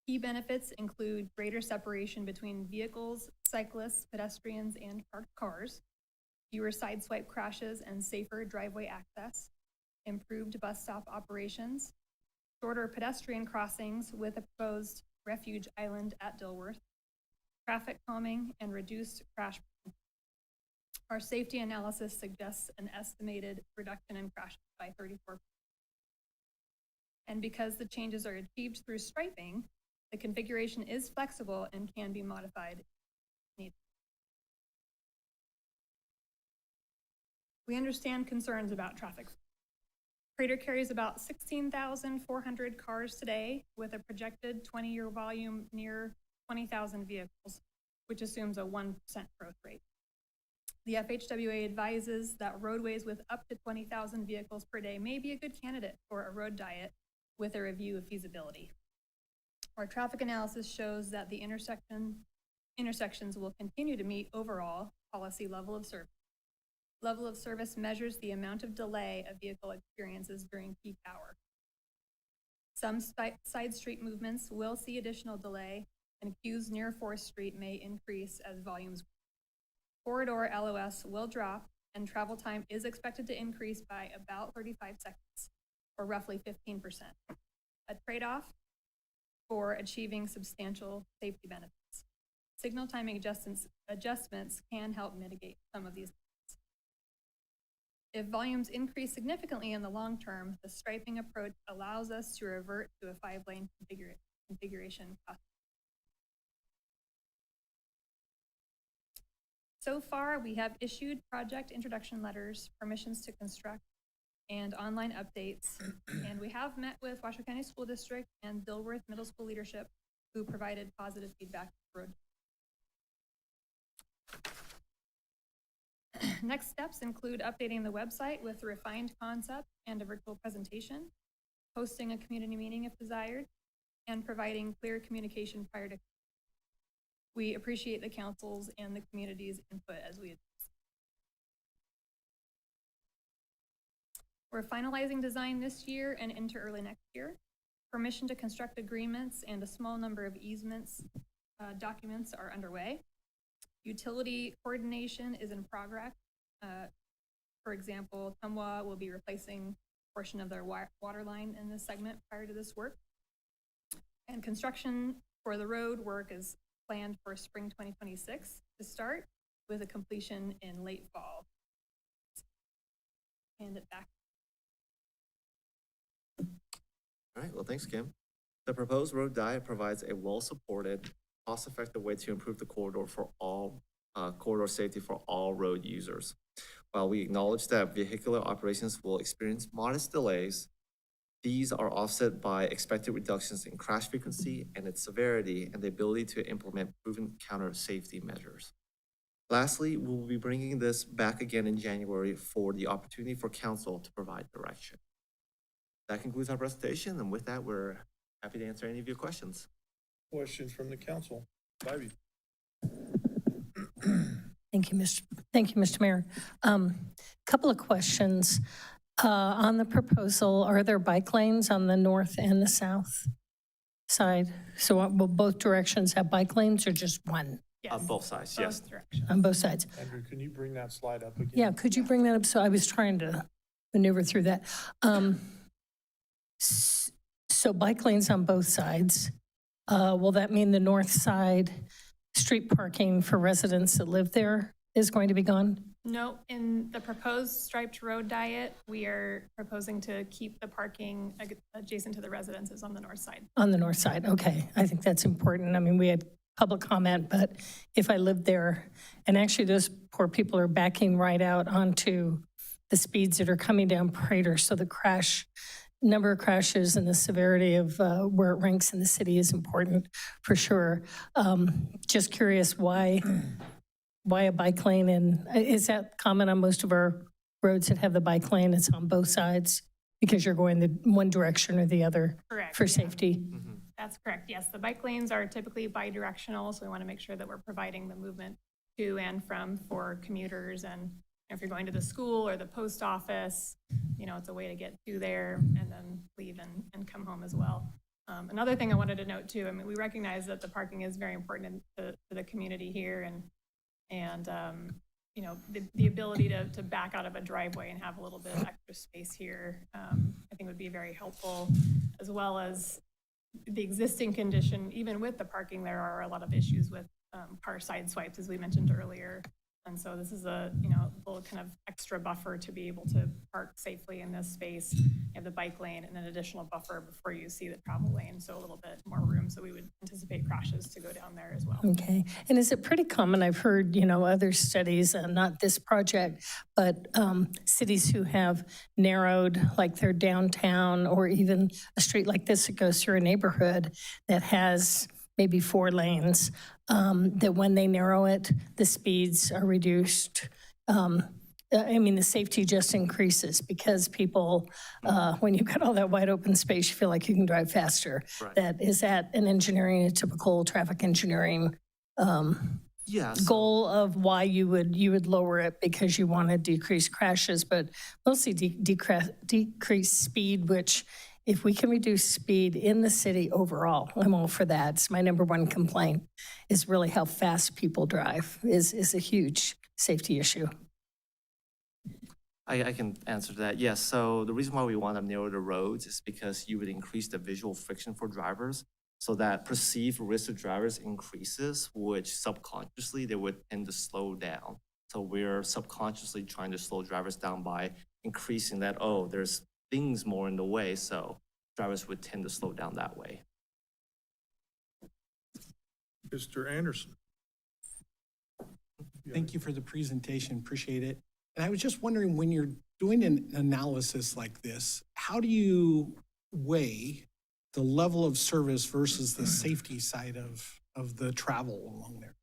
Key benefits include greater separation between vehicles, cyclists, pedestrians, and parked cars, fewer sideswipe crashes and safer driveway access, improved bus stop operations, shorter pedestrian crossings with a proposed refuge island at Dilworth, traffic calming, and reduced crash. Our safety analysis suggests an estimated reduction in crashes by 34%. And because the changes are achieved through striping, the configuration is flexible and can be modified if needed. We understand concerns about traffic. Prater carries about 16,400 cars today with a projected 20-year volume near 20,000 vehicles, which assumes a 1% growth rate. The FHWA advises that roadways with up to 20,000 vehicles per day may be a good candidate for a road diet with a review of feasibility. Our traffic analysis shows that the intersections will continue to meet overall policy level of service. Level of service measures the amount of delay a vehicle experiences during peak hour. Some side street movements will see additional delay, and queues near 4th Street may increase as volumes grow. Corridor LOS will drop, and travel time is expected to increase by about 35 seconds, or roughly 15%, a trade-off for achieving substantial safety benefits. Signal timing adjustments can help mitigate some of these. If volumes increase significantly in the long term, the striping approach allows us to revert to a 5-lane configuration. So far, we have issued project introduction letters, permissions to construct, and online updates, and we have met with Washoe County School District and Dilworth Middle School leadership, who provided positive feedback. Next steps include updating the website with a refined concept and a virtual presentation, hosting a community meeting if desired, and providing clear communication prior to. We appreciate the council's and the community's input as we advance. We're finalizing design this year and into early next year. Permission to construct agreements and a small number of easements documents are underway. Utility coordination is in progress. For example, Tumwa will be replacing a portion of their water line in this segment prior to this work. And construction for the road work is planned for spring 2026 to start, with a completion in late fall. Hand it back. All right, well, thanks, Kim. The proposed road diet provides a well-supported, cost-effective way to improve the corridor for all corridor safety for all road users. While we acknowledge that vehicular operations will experience modest delays, these are offset by expected reductions in crash frequency and its severity and the ability to implement proven counter safety measures. Lastly, we will be bringing this back again in January for the opportunity for council to provide direction. That concludes our presentation, and with that, we're happy to answer any of your questions. Questions from the council? Ivy. Thank you, Mr. Mayor. Couple of questions. On the proposal, are there bike lanes on the north and the south side? So will both directions have bike lanes or just one? On both sides, yes. On both sides. Andrew, can you bring that slide up again? Yeah, could you bring that up? So I was trying to maneuver through that. So bike lanes on both sides. Will that mean the north side street parking for residents that live there is going to be gone? No, in the proposed striped road diet, we are proposing to keep the parking adjacent to the residences on the north side. On the north side, okay. I think that's important. I mean, we had public comment, but if I lived there, and actually those poor people are backing right out onto the speeds that are coming down Prater, so the number of crashes and the severity of where it ranks in the city is important for sure. Just curious why a bike lane, and is that common on most of our roads that have the bike lane? It's on both sides because you're going the one direction or the other Correct, for yeah. safety? That's correct, yes. The bike lanes are typically bi-directional, so we want to make sure that we're providing the movement to and from for commuters. And if you're going to the school or the post office, it's a way to get to there and then leave and come home as well. Another thing I wanted to note too, I mean, we recognize that the parking is very important to the community here, and the ability to back out of a driveway and have a little bit of extra space here, I think would be very helpful, as well as the existing condition. Even with the parking, there are a lot of issues with car side swipes, as we mentioned earlier. And so this is a little kind of extra buffer to be able to park safely in this space. You have the bike lane and an additional buffer before you see the travel lane, so a little bit more room. So we would anticipate crashes to go down there as well. Okay. And is it pretty common, I've heard, other studies, not this project, but cities who have narrowed like their downtown or even a street like this that goes through a neighborhood that has maybe 4 lanes, that when they narrow it, the speeds are reduced. The safety just increases because people, when you've got all that wide open space, you feel like you can drive faster. Right. Is that an engineering, a typical traffic engineering goal of why you would lower it because you want to decrease crashes, but mostly decrease speed, which if we can reduce speed in the city overall, I'm all for that. It's my number one complaint, is really how fast people drive is a huge safety issue. I can answer that. Yes, so the reason why we want to narrow the roads is because you would increase the visual friction for drivers, so that perceived risk of drivers increases, which subconsciously they would tend to slow down. So we're subconsciously trying to slow drivers down by increasing that, there's things more in the way, so drivers would tend to slow down that way. Mr. Anderson. Thank you for the presentation, appreciate it. And I was just wondering, when you're doing an analysis like this, how do you weigh the level of service versus the safety side of the travel along there?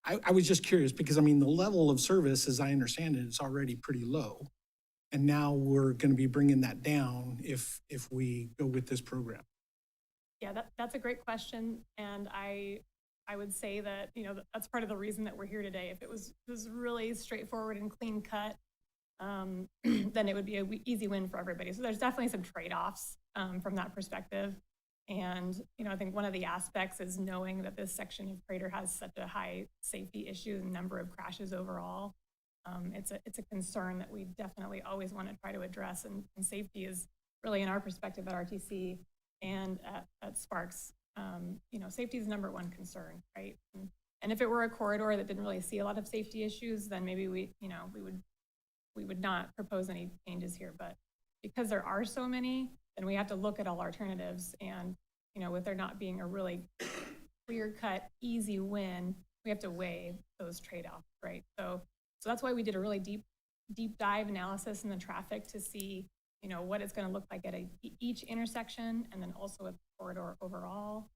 I was just curious because, the level of service, as I understand it, is already pretty low. And now we're going to be bringing that down if we go with this program. Yeah, that's a great question. And I would say that, that's part of the reason that we're here today. If it was really straightforward and clean cut, then it would be an easy win for everybody. So there's definitely some trade-offs from that perspective. And, I think one of the aspects is knowing that this section of Prater has such a high safety issue and number of crashes overall. It's a concern that we definitely always want to try to address, and safety is really, in our perspective at RTC and at Sparks, safety is number one concern, right? And if it were a corridor that didn't really see a lot of safety issues, then maybe we would not propose any changes here. But because there are so many, then we have to look at all alternatives. And with there not being a really clear-cut, easy win, we have to weigh those trade-offs, right? So that's why we did a really deep dive analysis in the traffic to see, what it's going to look like at each intersection, and then also at the corridor overall.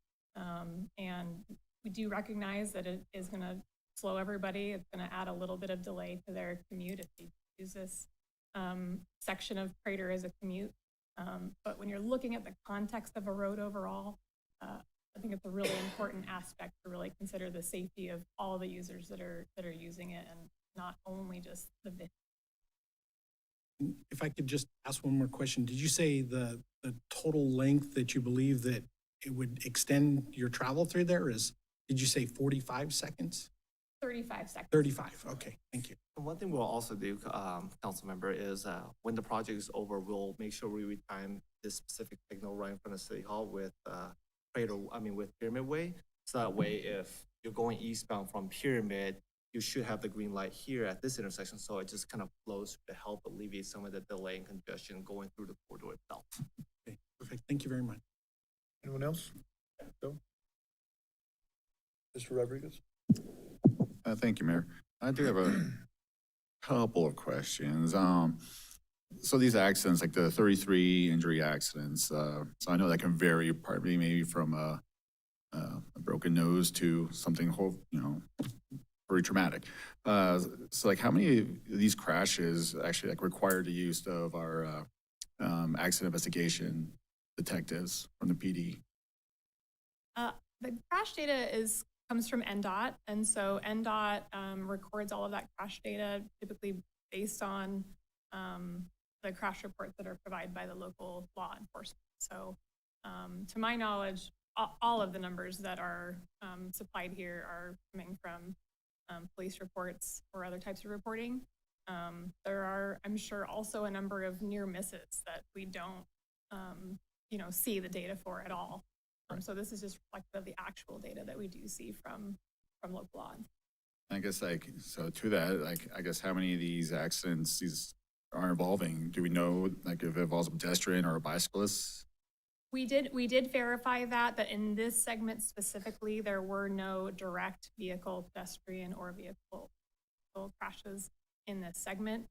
And we do recognize that it is going to slow everybody. It's going to add a little bit of delay to their commute if they use this section of Prater as a commute. But when you're looking at the context of a road overall, I think it's a really important aspect to really consider the safety of all the users that are using it, and not only just the victim. If I could just ask one more question, did you say the total length that you believe that it would extend your travel through there did you say 45 seconds? 35 seconds. 35, okay, thank you. And one thing we'll also do, council member, is when the project is over, we'll make sure we retime this specific signal right in front of City Hall with with Pyramid Way. So that way, if you're going eastbound from Pyramid, you should have the green light here at this intersection, so it just kind of flows to help alleviate some of the delay and congestion going through the corridor itself. Okay, perfect. Thank you very much. Anyone else? No? Mr. Rodriguez? Thank you, Mayor. I do have a couple of questions. So these accidents, like the 33 injury accidents, so I know that can vary, probably maybe from a broken nose to something very traumatic. So like how many of these crashes actually like require the use of our accident investigation detectives from the PD? The crash data comes from NDOT, and so NDOT records all of that crash data typically based on the crash reports that are provided by the local law enforcement. So to my knowledge, all of the numbers that are supplied here are coming from police reports or other types of reporting. There are, I'm sure, also a number of near misses that we don't, see the data for at all. So this is just reflective of the actual data that we do see from local law. I guess so to that, I guess how many of these accidents are involving? Do we know if it involves a pedestrian or a bicyclist? We did verify that in this segment specifically, there were no direct vehicle, pedestrian, or vehicle crashes in this segment.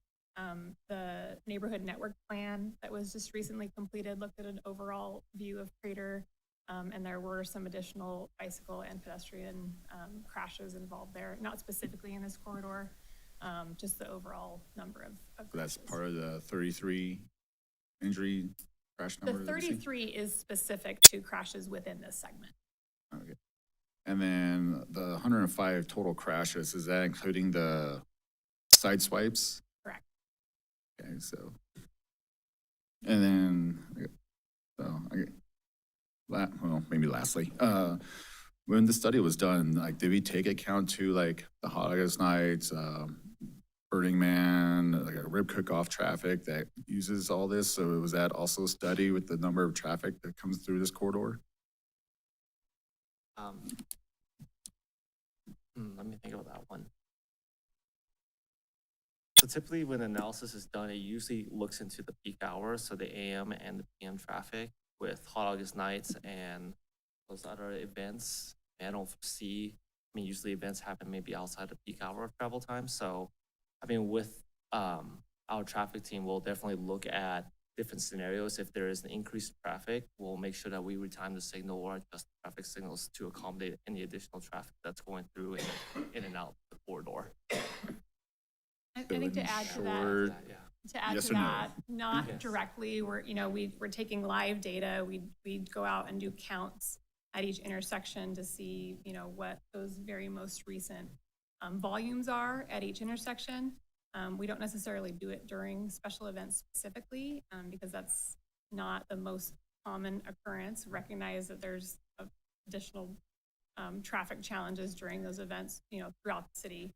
The neighborhood network plan that was just recently completed looked at an overall view of Crater, and there were some additional bicycle and pedestrian crashes involved there, not specifically in this corridor, just the overall number of That's crashes. part of the 33 injury crash number? The that we see? 33 is specific to crashes within this segment. Okay. And then the 105 total crashes, is that including the side swipes? Correct. Okay, so. And then, well, maybe lastly, when the study was done, did we take account to the Hot August Nights, Burning Man, a rib cook-off traffic that uses all this? So was that also studied with the number of traffic that comes through this corridor? Let me think about that one. So typically when analysis is done, it usually looks into the peak hours, so the AM and the PM traffic with Hot August Nights and those other events. I don't see, usually events happen maybe outside the peak hour of travel time. So, with our traffic team, we'll definitely look at different scenarios. If there is an increased traffic, we'll make sure that we retime the signal or adjust the traffic signals to accommodate any additional traffic that's going through in and out the corridor. I think to add to that, Yes or no? not Yes. directly, we're taking live data. We go out and do counts at each intersection to see, what those very most recent volumes are at each intersection. We don't necessarily do it during special events specifically because that's not the most common occurrence. Recognize that there's additional traffic challenges during those events, throughout the city.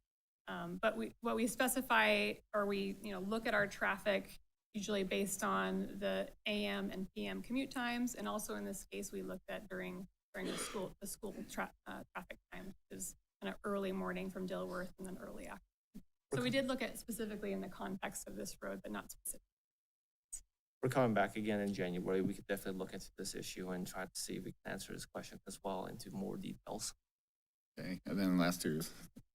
But what we specify, or we look at our traffic usually based on the AM and PM commute times, and also in this case we looked at during the school traffic time, which is kind of early morning from Dilworth and then early afternoon. So we did look at specifically in the context of this road, but not specific. We're coming back again in January. We could definitely look into this issue and try to see if we can answer this question as well into more details. Okay, and then last two,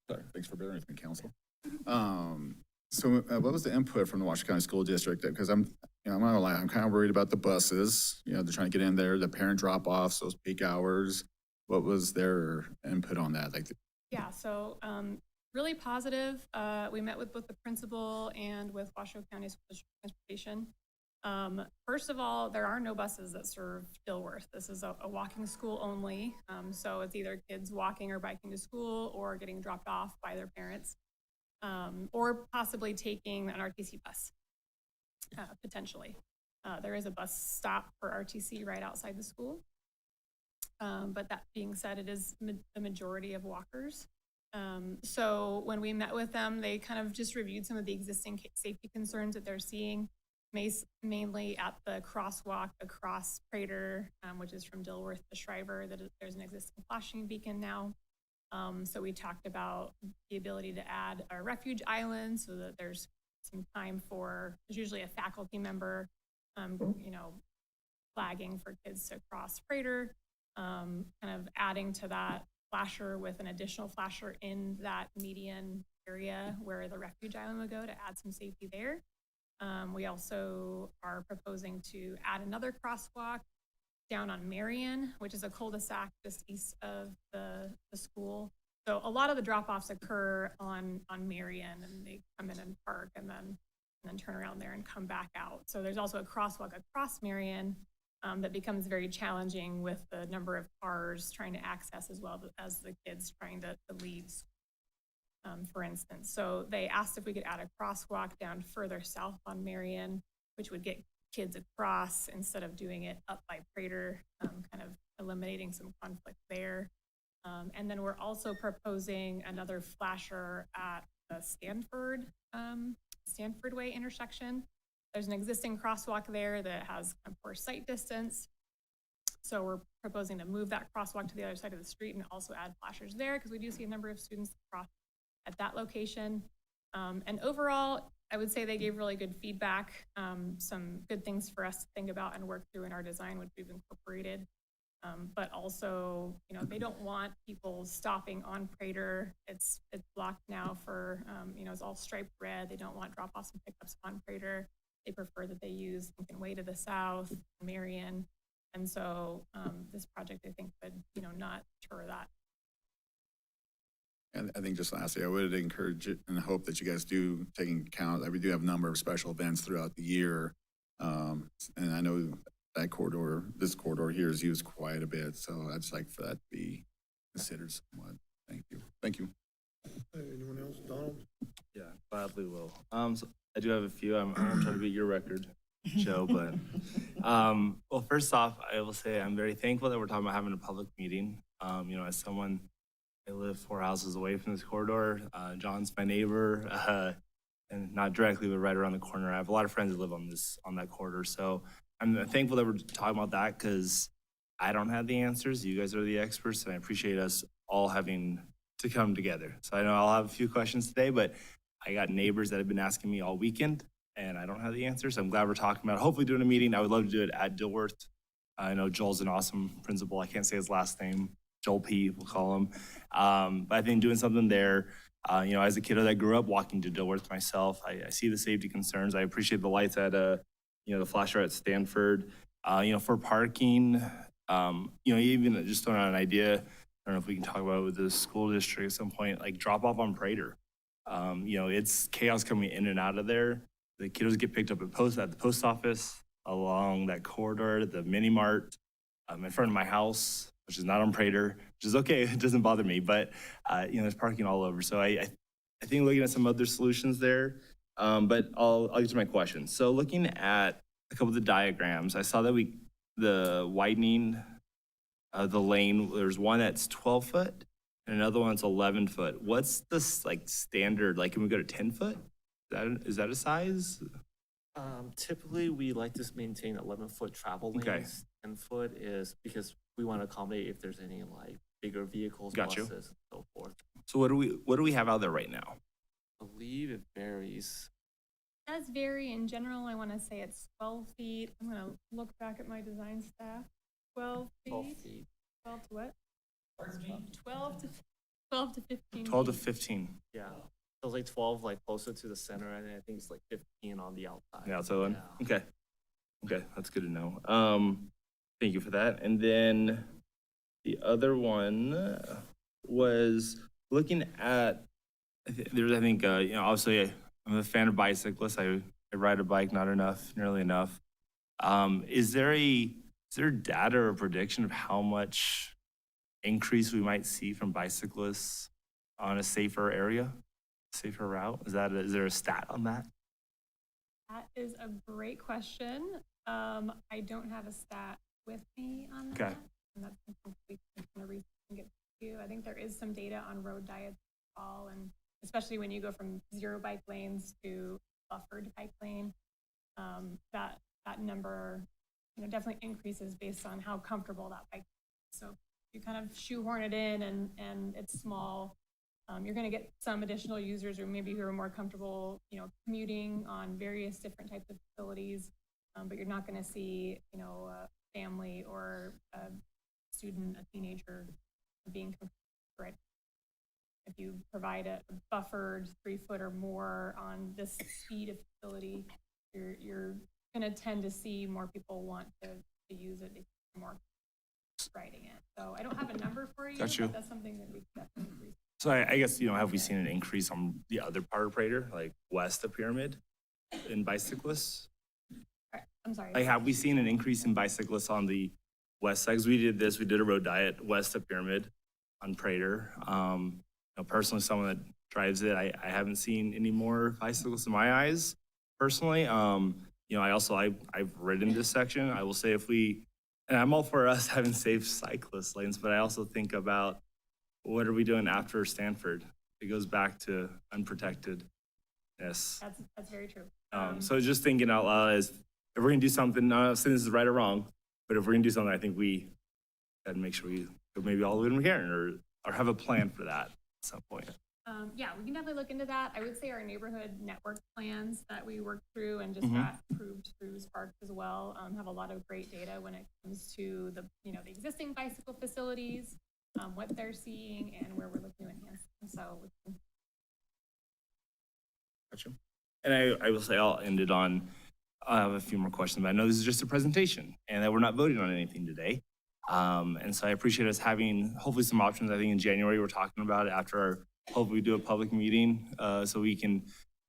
sorry, thanks for bearing with me, council. So what was the input from the Washington County School District? Because I'm not gonna lie, I'm kind of worried about the buses. They're trying to get in there, the parent drop-offs, those peak hours. What was their input on that? Yeah, so really positive. We met with both the principal and with Washoe County School District Transportation. First of all, there are no buses that serve Dilworth. This is a walking school only. So it's either kids walking or biking to school or getting dropped off by their parents, or possibly taking an RTC bus, potentially. There is a bus stop for RTC right outside the school. But that being said, it is the majority of walkers. So when we met with them, they kind of just reviewed some of the existing safety concerns that they're seeing, mainly at the crosswalk across Crater, which is from Dilworth to Shriver, that there's an existing flashing beacon now. So we talked about the ability to add a refuge island so that there's some time for, there's usually a faculty member, you know, flagging for kids to cross Prater, kind of adding to that flasher with an additional flasher in that median area where the refuge island would go to add some safety there. We also are proposing to add another crosswalk down on Marion, which is a cul-de-sac just east of the school. So a lot of the drop-offs occur on Marion, and they come in and park and then turn around there and come back out. So there's also a crosswalk across Marion that becomes very challenging with the number of cars trying to access as well as the kids trying to leave, for instance. So they asked if we could add a crosswalk down further south on Marion, which would get kids across instead of doing it up by Prater, kind of eliminating some conflict there. And then we're also proposing another flasher at the Stanford Way intersection. There's an existing crosswalk there that has a poor sight distance. So we're proposing to move that crosswalk to the other side of the street and also add flashers there because we do see a number of students cross at that location. And overall, I would say they gave really good feedback, some good things for us to think about and work through in our design, which we've incorporated. But also, you know, they don't want people stopping on Prater. It's blocked now for, you know, it's all striped red. They don't want drop-offs and pickups on Prater. They prefer that they use Lincoln Way to the south, Marion. And so this project, I think, would, you know, not deter that. And I think just lastly, I would encourage it and hope that you guys do take into account that we do have a number of special events throughout the year. And I know that corridor, this corridor here is used quite a bit. So I'd just like for that to be considered somewhat. Thank you. Thank you. Anyone else? Donald? Yeah, gladly will. So I do have a few. I won't try to beat your record, Joe, but well, first off, I will say I'm very thankful that we're talking about having a public meeting. You know, as someone, I live 4 houses away from this corridor. John's my neighbor, and not directly, but right around the corner. I have a lot of friends that live on that corridor. So I'm thankful that we're talking about that because I don't have the answers. You guys are the experts, and I appreciate us all having to come together. So I know I'll have a few questions today, but I got neighbors that have been asking me all weekend, and I don't have the answers. I'm glad we're talking about it. Hopefully doing a meeting. I would love to do it at Dilworth. I know Joel's an awesome principal. I can't say his last name. Joel P, we'll call him. But I think doing something there, you know, as a kid that grew up walking to Dilworth myself, I see the safety concerns. I appreciate the lights at, you know, the flasher at Stanford. You know, for parking, you know, even just throwing out an idea, I don't know if we can talk about it with the school district at some point, like drop off on Prater. You know, it's chaos coming in and out of there. The kiddos get picked up at the post office, along that corridor, the mini mart, in front of my house, which is not on Prater, which is okay. It doesn't bother me, but you know, there's parking all over. So I think looking at some other solutions there, but I'll get to my question. So looking at a couple of the diagrams, I saw that the widening the lane, there's one that's 12 foot and another one's 11 foot. What's this like standard? Like, can we go to 10 foot? Is that a size? Typically, we like to maintain 11-foot travel lanes. Okay. 10-foot is because we want to accommodate if there's any like bigger vehicles, Got you. buses, and so forth. So what do we have out there right now? I believe it varies. It does vary. In general, I want to say it's 12 feet. I'm going to look back at my design staff. 12 feet. 12 feet. 12 to what? 12 to 15. 12 to 15. Yeah. So it's like 12, like closer to the center, and I think it's like 15 on the outside. The outside one? Yeah. Okay, that's good to know. Thank you for that. And then the other one was looking at, I think, you know, obviously I'm a fan of bicyclists. I ride a bike, not nearly enough. Is there data or prediction of how much increase we might see from bicyclists on a safer route? Is there a stat on that? That is a great question. I don't have a stat with me on that. Okay. And that's something we can kind of research and get to you. I think there is some data on road diets all, and especially when you go from 0 bike lanes to buffered bike lane, that number, you know, definitely increases based on how comfortable that bike is. So you kind of shoehorn it in and it's small, you're going to get some additional users or maybe who are more comfortable, commuting on various different types of facilities, but you're not going to see, a family or a student, a teenager being comfortable, right? If you provide a buffered 3 foot or more on this speed of facility, you're going to tend to see more people want to use it because they're more riding it. So I don't have a number for you, Got you. but that's something that we could definitely research. So I guess, have we seen an increase on the other part of Prater, like west of Pyramid in bicyclists? I'm sorry. Like, have we seen an increase in bicyclists on the west side? 'Cause we did a road diet west of Pyramid on Prater. Personally, someone that drives it, I haven't seen any more bicyclists in my eyes, personally. I've ridden this section. I will say and I'm all for us having safe cyclist lanes, but I also think about what are we doing after Stanford? It goes back to unprotectedness. That's very true. So just thinking out loud is, if we're gonna do something, not saying this is right or wrong, but if we're gonna do something, I think we gotta make sure we go maybe all the way to McCarran or have a plan for that at some point. Yeah, we can definitely look into that. I would say our neighborhood network plans that we worked through and just got approved through Sparks as well have a lot of great data when it comes to the existing bicycle facilities, what they're seeing, and where we're looking to enhance them. So Gotcha. And I will say I'll end it on, I have a few more questions, but I know this is just a presentation and that we're not voting on anything today. And so I appreciate us having hopefully some options. I think in January, we're talking about it after hopefully we do a public meeting so we can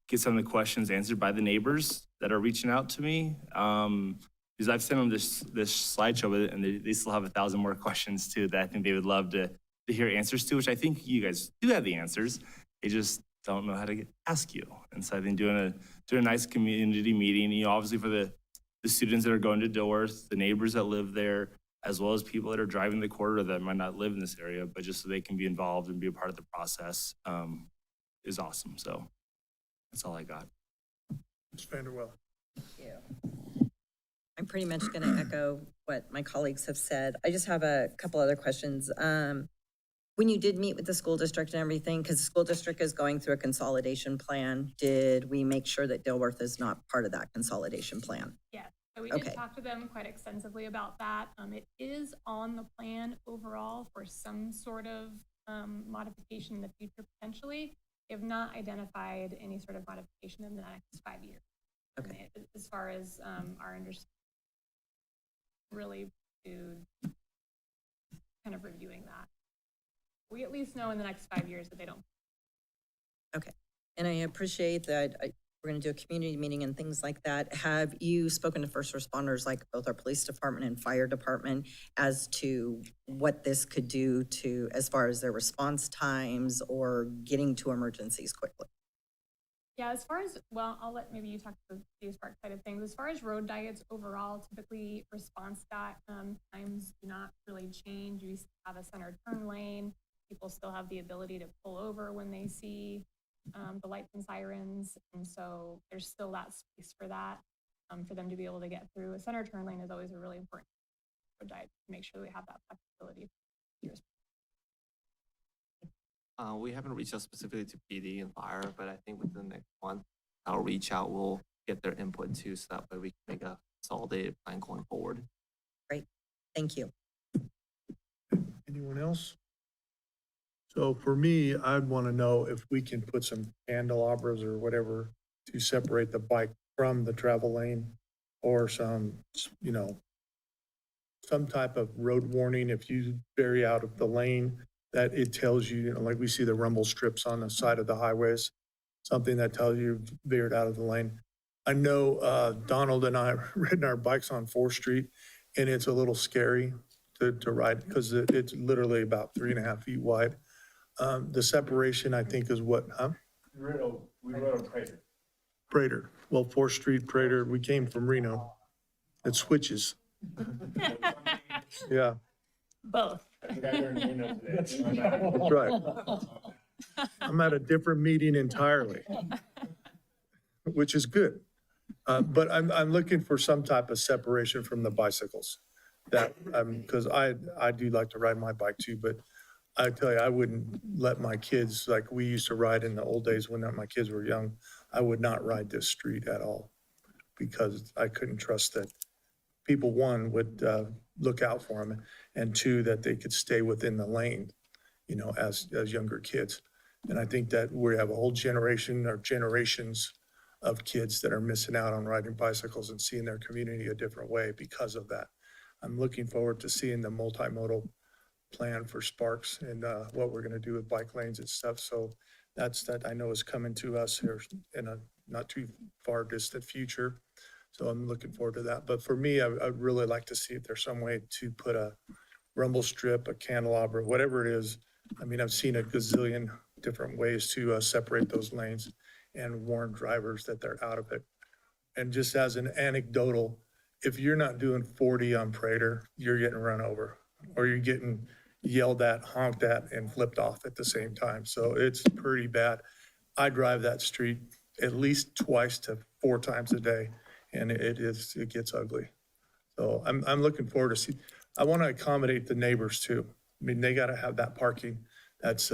get some of the questions answered by the neighbors that are reaching out to me. Because I've sent them this slideshow and they still have 1,000 more questions too that I think they would love to hear answers to, which I think you guys do have the answers. They just don't know how to ask you. And so I think doing a nice community meeting, obviously for the students that are going to doors, the neighbors that live there, as well as people that are driving the corridor that might not live in this area, but just so they can be involved and be a part of the process is awesome. So that's all I got. Ms. Vanderwell. Thank you. I'm pretty much going to echo what my colleagues have said. I just have a couple other questions. When you did meet with the school district and everything, because the school district is going through a consolidation plan, did we make sure that Dilworth is not part of that consolidation plan? yes, so we did talk to them quite extensively about that. It is on the plan overall for some sort of modification in the future potentially. They have not identified any sort of modification in the next 5 years. Okay. As far as our understanding, really to kind of reviewing that. We at least know in the next 5 years that they don't. Okay. And I appreciate that we're going to do a community meeting and things like that. Have you spoken to first responders, like both our police department and fire department, as to what this could do to, as far as their response times or getting to emergencies quickly? Yeah, as far as, well, I'll let maybe you talk to the Spark side of things. As far as road diets overall, typically response times do not really change. You have a center turn lane. People still have the ability to pull over when they see the lights and sirens. And so there's still that space for that, for them to be able to get through. A center turn lane is always a really important road diet to make sure we have that flexibility. We haven't reached out specifically to PD and fire, but I think within the next month, I'll reach out, we'll get their input too, so that way we can make a consolidated plan going forward. Great, thank you. Anyone else? So for me, I'd want to know if we can put some candelabras or whatever to separate the bike from the travel lane, or some, some type of road warning if you vary out of the lane, that it tells you, like we see the rumble strips on the side of the highways, something that tells you veered out of the lane. I know Donald and I have ridden our bikes on 4th Street, and it's a little scary to ride because it's literally about 3.5 feet wide. The separation, I think, is what, huh? We rode on Prater. Prater. Well, 4th Street, Prater, we came from Reno. It switches. Yeah. Both. That's right. I'm at a different meeting entirely, which is good. But I'm looking for some type of separation from the bicycles that, because I do like to ride my bike too, but I tell you, I wouldn't let my kids, like we used to ride in the old days when my kids were young, I would not ride this street at all because I couldn't trust that people, one, would look out for them, and two, that they could stay within the lane, you know, as younger kids. And I think that we have a whole generation or generations of kids that are missing out on riding bicycles and seeing their community a different way because of that. I'm looking forward to seeing the multimodal plan for Sparks and what we're gonna do with bike lanes and stuff. So that I know is coming to us here in a not too far distant future. So I'm looking forward to that. But for me, I'd really like to see if there's some way to put a rumble strip, a candelabra, whatever it is. I mean, I've seen a gazillion different ways to separate those lanes and warn drivers that they're out of it. And just as an anecdotal, if you're not doing 40 on Prater, you're getting run over, or you're getting yelled at, honked at, and flipped off at the same time. So it's pretty bad. I drive that street at least twice to 4 times a day, and it gets ugly. So I'm looking forward to see. I want to accommodate the neighbors too. I mean, they got to have that parking. That's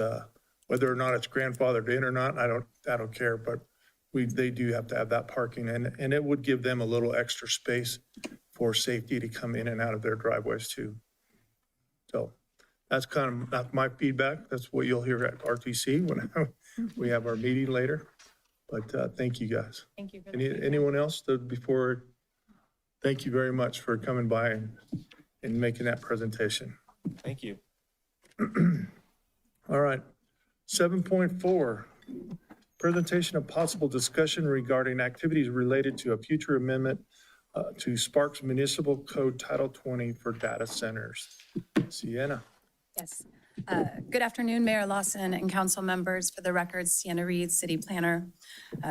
whether or not it's grandfathered in or not, I don't care, but they do have to have that parking, and it would give them a little extra space for safety to come in and out of their driveways too. So that's that's my feedback. That's what you'll hear at RTC when we have our meeting later. But thank you guys. Thank you for the Anyone else before? Thank you very much for coming by and making that presentation. Thank you. All right. 7.4, presentation of possible discussion regarding activities related to a future amendment to Sparks Municipal Code Title 20 for data centers. Sienna. Yes. Good afternoon, Mayor Lawson and council members. For the record, Sienna Reed, City Planner.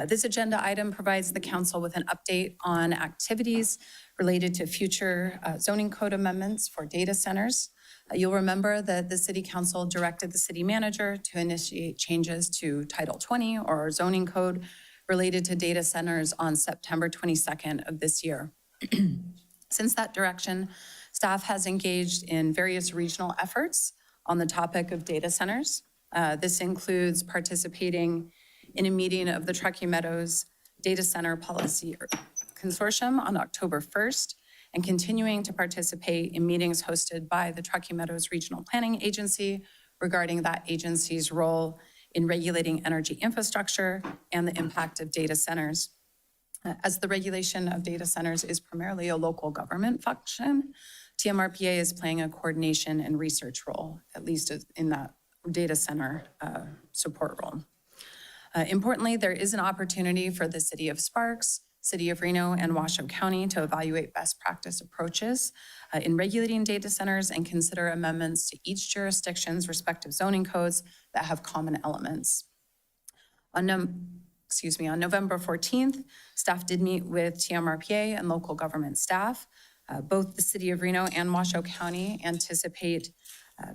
This agenda item provides the council with an update on activities related to future zoning code amendments for data centers. You'll remember that the City Council directed the city manager to initiate changes to Title 20 or our zoning code related to data centers on September 22nd of this year. Since that direction, staff has engaged in various regional efforts on the topic of data centers. This includes participating in a meeting of the Truckee Meadows Data Center Policy Consortium on October 1st, and continuing to participate in meetings hosted by the Truckee Meadows Regional Planning Agency regarding that agency's role in regulating energy infrastructure and the impact of data centers. As the regulation of data centers is primarily a local government function, TMRPA is playing a coordination and research role, at least in that data center support role. Importantly, there is an opportunity for the City of Sparks, City of Reno, and Washoe County to evaluate best practice approaches in regulating data centers and consider amendments to each jurisdiction's respective zoning codes that have common elements. On November 14th, staff did meet with TMRPA and local government staff. Both the City of Reno and Washoe County anticipate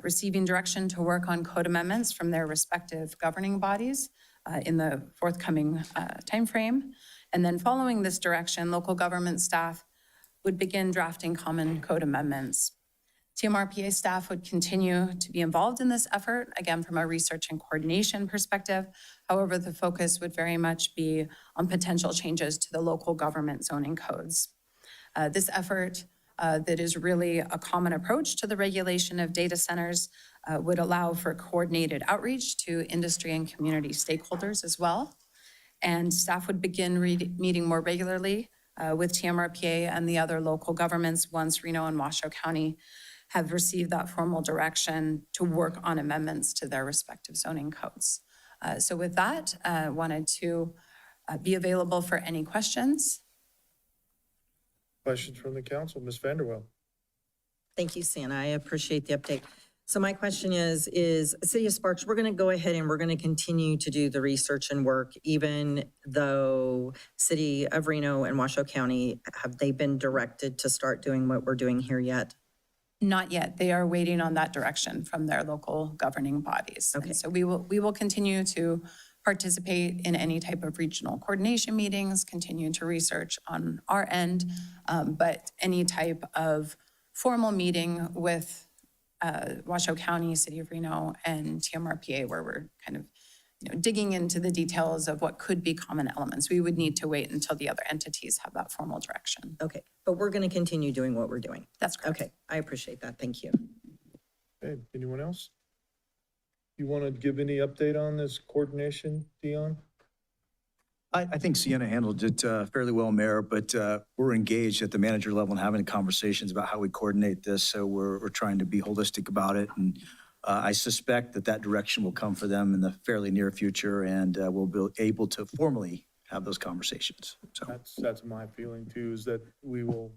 receiving direction to work on code amendments from their respective governing bodies in the forthcoming timeframe. And then following this direction, local government staff would begin drafting common code amendments. TMRPA staff would continue to be involved in this effort, again, from a research and coordination perspective. However, the focus would very much be on potential changes to the local government zoning codes. This effort that is really a common approach to the regulation of data centers would allow for coordinated outreach to industry and community stakeholders as well. And staff would begin meeting more regularly with TMRPA and the other local governments once Reno and Washoe County have received that formal direction to work on amendments to their respective zoning codes. So with that, I wanted to be available for any questions. Questions from the council, Ms. Vanderwell. Thank you, Sienna. I appreciate the update. So my question is City of Sparks, we're going to go ahead and we're going to continue to do the research and work, even though City of Reno and Washoe County, have they been directed to start doing what we're doing here yet? Not yet. They are waiting on that direction from their local governing bodies. Okay. And so we will continue to participate in any type of regional coordination meetings, continue to research on our end, but any type of formal meeting with Washoe County, City of Reno, and TMRPA, where we're kind of digging into the details of what could be common elements. We would need to wait until the other entities have that formal direction. Okay, but we're going to continue doing what we're doing. That's correct. Okay, I appreciate that. Thank you. Okay, anyone else? You want to give any update on this coordination, Dion? I think Sienna handled it fairly well, Mayor, but we're engaged at the manager level and having conversations about how we coordinate this. So we're trying to be holistic about it. And I suspect that direction will come for them in the fairly near future, and we'll be able to formally have those conversations. So That's my feeling too, is that we will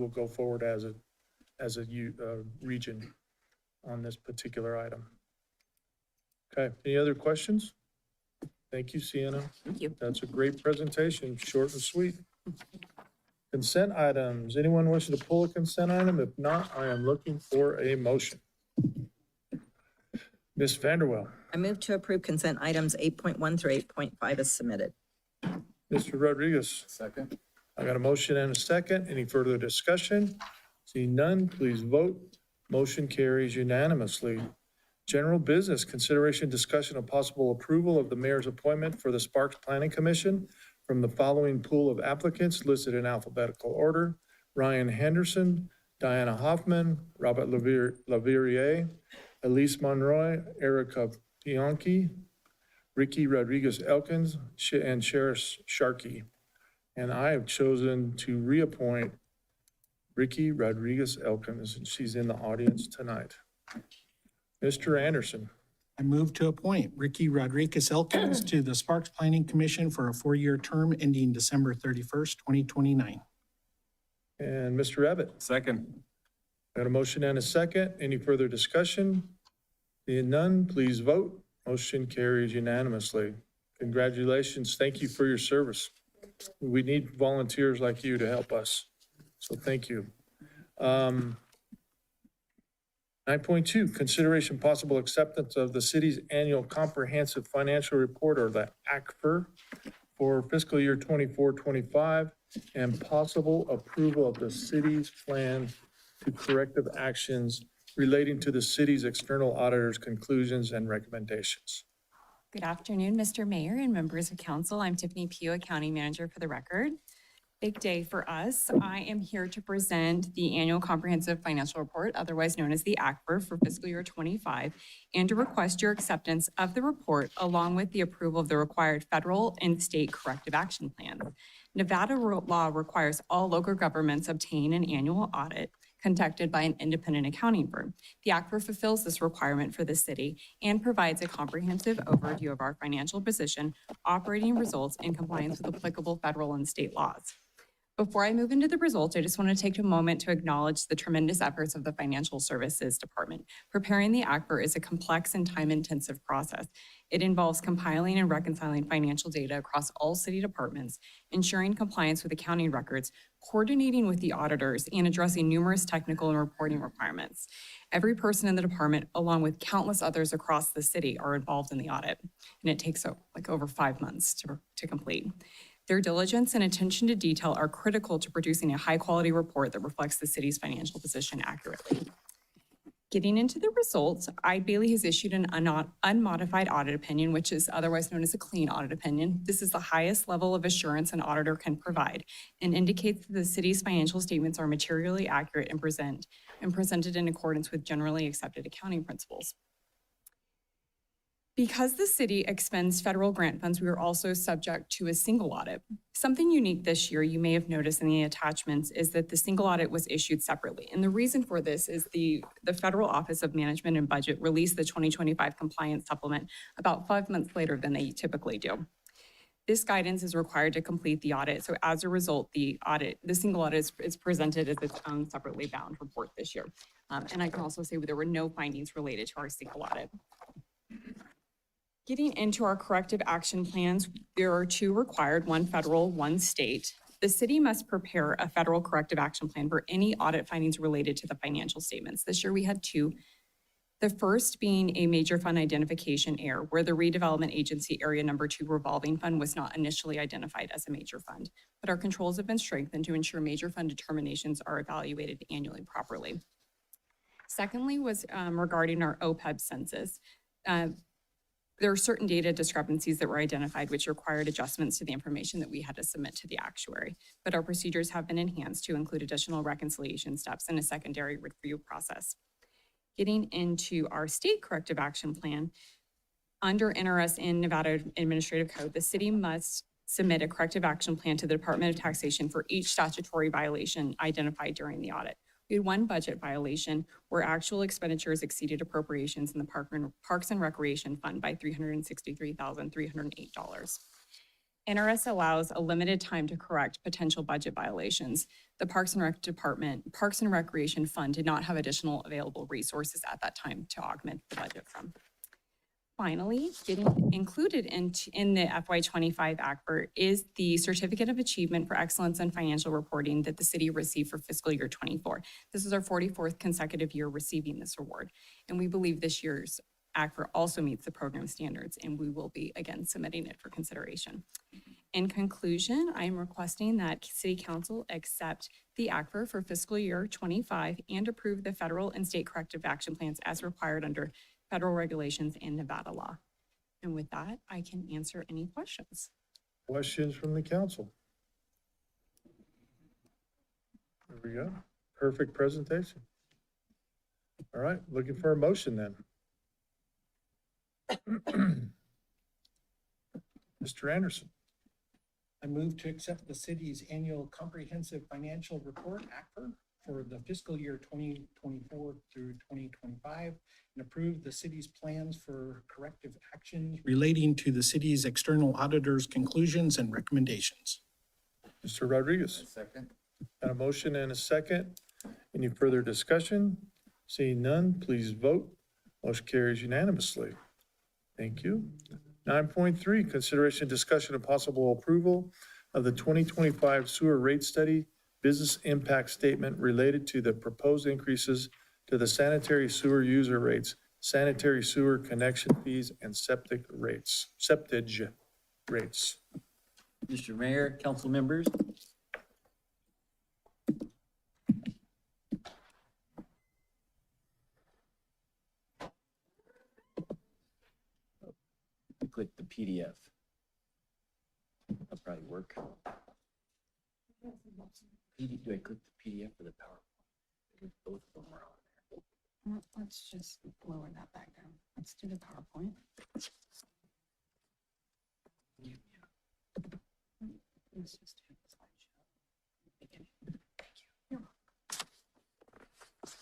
go forward as a region on this particular item. Okay, any other questions? Thank you, Sienna. Thank you. That's a great presentation, short and sweet. Consent items. Anyone wishing to pull a consent item? If not, I am looking for a motion. Ms. Vanderwell. I move to approve consent items 8.1 through 8.5 as submitted. Mr. Rodriguez. Second. I got a motion and a second. Any further discussion? Seeing none, please vote. Motion carries unanimously. General business, consideration, discussion, of possible approval of the mayor's appointment for the Sparks Planning Commission from the following pool of applicants listed in alphabetical order: Ryan Henderson, Diana Hoffman, Robert Laverriere, Elise Monroy, Erica Bianchi, Ricky Rodriguez Elkins, and Sheriff Sharkey. And I have chosen to reappoint Ricky Rodriguez Elkins, and she's in the audience tonight. Mr. Anderson. I move to appoint Ricky Rodriguez Elkins to the Sparks Planning Commission for a 4-year term ending December 31st, 2029. And Mr. Abbott. Second. Got a motion and a second. Any further discussion? Seeing none, please vote. Motion carries unanimously. Congratulations. Thank you for your service. We need volunteers like you to help us. So thank you. 9.2, consideration possible acceptance of the city's annual comprehensive financial report, or the ACFR, for fiscal year 24-25, and possible approval of the city's plan to corrective actions relating to the city's external auditor's conclusions and recommendations. Good afternoon, Mr. Mayor and members of council. I'm Tiffany Pugh, Accounting Manager for the record. Big day for us. I am here to present the annual comprehensive financial report, otherwise known as the ACFR, for fiscal year 25, and to request your acceptance of the report along with the approval of the required federal and state corrective action plans. Nevada law requires all local governments obtain an annual audit conducted by an independent accounting firm. The ACFR fulfills this requirement for the city and provides a comprehensive overview of our financial position, operating results, and compliance with applicable federal and state laws. Before I move into the results, I just want to take a moment to acknowledge the tremendous efforts of the Financial Services Department. Preparing the ACFR is a complex and time-intensive process. It involves compiling and reconciling financial data across all city departments, ensuring compliance with accounting records, coordinating with the auditors, and addressing numerous technical and reporting requirements. Every person in the department, along with countless others across the city, are involved in the audit, and it takes over 5 months to complete. Their diligence and attention to detail are critical to producing a high-quality report that reflects the city's financial position accurately. Getting into the results, Eide Bailly has issued an unmodified audit opinion, which is otherwise known as a clean audit opinion. This is the highest level of assurance an auditor can provide and indicates that the city's financial statements are materially accurate and presented in accordance with generally accepted accounting principles. Because the city expends federal grant funds, we are also subject to a single audit. Something unique this year you may have noticed in the attachments is that the single audit was issued separately. And the reason for this is the Federal Office of Management and Budget released the 2025 compliance supplement about 5 months later than they typically do. This guidance is required to complete the audit. So as a result, the single audit is presented as its own separately bound report this year. And I can also say there were no findings related to our single audit. Getting into our corrective action plans, there are 2 required, 1 federal, 1 state. The city must prepare a federal corrective action plan for any audit findings related to the financial statements. This year we had 2. The first being a major fund identification error, where the redevelopment agency area number 2 revolving fund was not initially identified as a major fund. But our controls have been strengthened to ensure major fund determinations are evaluated annually properly. Secondly was regarding our OPEB census. There are certain data discrepancies that were identified which required adjustments to the information that we had to submit to the actuary. But our procedures have been enhanced to include additional reconciliation steps and a secondary review process. Getting into our state corrective action plan, under NRS and Nevada Administrative Code, the city must submit a corrective action plan to the Department of Taxation for each statutory violation identified during the audit. We had one budget violation where actual expenditures exceeded appropriations in the Parks and Recreation Fund by $363,308. NRS allows a limited time to correct potential budget violations. The Parks and Recreation Fund did not have additional available resources at that time to augment the budget from. Finally, getting included in the FY25 ACBR is the Certificate of Achievement for Excellence in Financial Reporting that the city received for fiscal year 24. This is our 44th consecutive year receiving this award, and we believe this year's ACBR also meets the program standards, and we will be again submitting it for consideration. In conclusion, I am requesting that City Council accept the ACBR for fiscal year 25 and approve the federal and state corrective action plans as required under federal regulations and Nevada law. And with that, I can answer any questions. Questions from the council? There we go. Perfect presentation. All right, looking for a motion then. Mr. Anderson. I move to accept the city's annual comprehensive financial report, ACFR, for the fiscal year 2024 through 2025, and approve the city's plans for corrective actions relating to the city's external auditor's conclusions and recommendations. Mr. Rodriguez. Second. Got a motion and a second. Any further discussion? Seeing none, please vote. Motion carries unanimously. Thank you. 9.3, consideration, discussion, and possible approval of the 2025 sewer rate study business impact statement related to the proposed increases to the sanitary sewer user rates, sanitary sewer connection fees, and septage rates. Mr. Mayor, council members. Click the PDF. That'll probably work. Do I click the PDF or the PowerPoint? Both of them are on there. Let's just lower that back down. Let's do the PowerPoint. Let's just do the slideshow.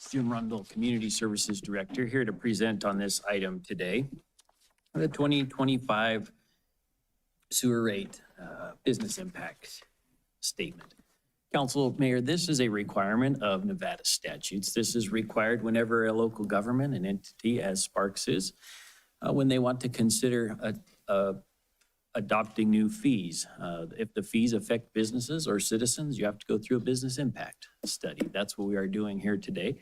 Jim Rundle, Community Services Director, here to present on this item today. The 2025 sewer rate business impact statement. Council, Mayor, this is a requirement of Nevada statutes. This is required whenever a local government, an entity as Sparks is, when they want to consider adopting new fees. If the fees affect businesses or citizens, you have to go through a business impact study. That's what we are doing here today.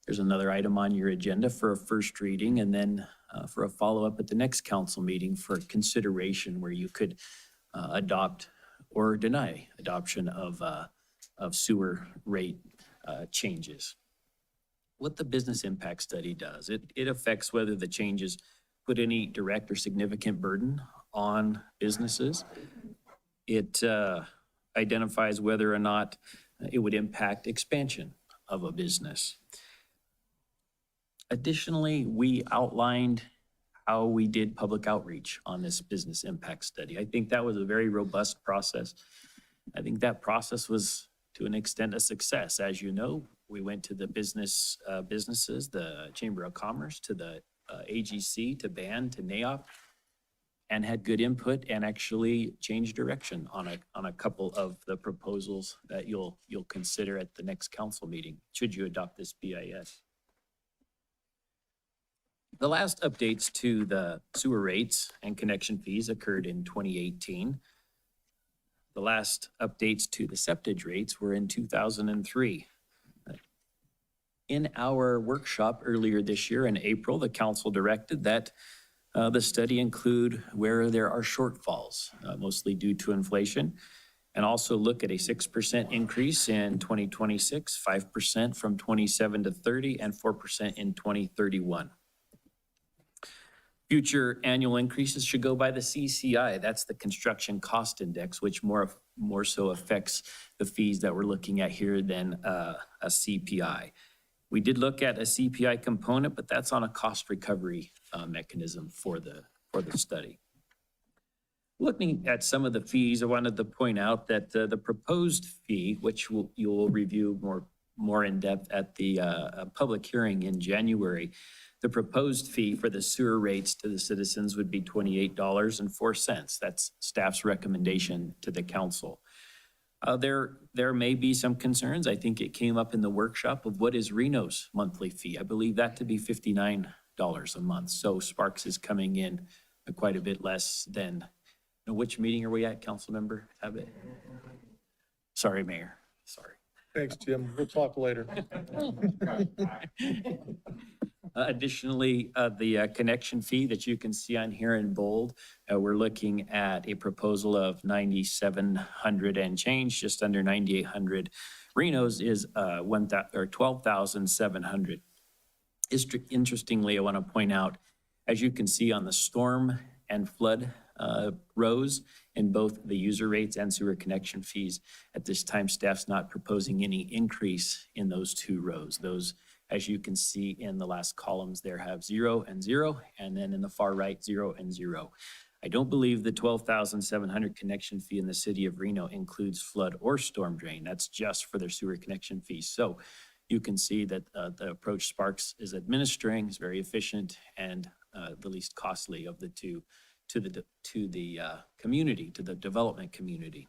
There's another item on your agenda for a first reading and then for a follow-up at the next council meeting for consideration where you could adopt or deny adoption of sewer rate changes. What the business impact study does, it affects whether the changes put any direct or significant burden on businesses. It identifies whether or not it would impact expansion of a business. Additionally, we outlined how we did public outreach on this business impact study. I think that was a very robust process. I think that process was, to an extent, a success. As you know, we went to the businesses, the Chamber of Commerce, to the AGC, to BAN, to NAOP, and had good input and actually changed direction on a couple of the proposals that you'll consider at the next council meeting, should you adopt this BIS. The last updates to the sewer rates and connection fees occurred in 2018. The last updates to the septage rates were in 2003. In our workshop earlier this year in April, the council directed that the study include where there are shortfalls, mostly due to inflation, and also look at a 6% increase in 2026, 5% from 27 to 30, and 4% in 2031. Future annual increases should go by the CCI. That's the Construction Cost Index, which more so affects the fees that we're looking at here than a CPI. We did look at a CPI component, but that's on a cost recovery mechanism for the study. Looking at some of the fees, I wanted to point out that the proposed fee, which you will review more in depth at the public hearing in January, the proposed fee for the sewer rates to the citizens would be $28.04. That's staff's recommendation to the council. There may be some concerns. I think it came up in the workshop of what is Reno's monthly fee. I believe that to be $59 a month. So Sparks is coming in quite a bit less than, which meeting are we at, council member Abbott? Sorry, Mayor, sorry. Thanks, Jim. We'll talk later. Additionally, the connection fee that you can see on here in bold, we're looking at a proposal of $9,700 and change, just under $9,800. Reno's is $12,700. Interestingly, I want to point out, as you can see on the storm and flood rows in both the user rates and sewer connection fees, at this time, staff's not proposing any increase in those two rows. Those, as you can see in the last columns there, have 0 and 0, and then in the far right, 0 and 0. I don't believe the $12,700 connection fee in the city of Reno includes flood or storm drain. That's just for their sewer connection fees. So you can see that the approach Sparks is administering is very efficient and the least costly of the two to the community, to the development community.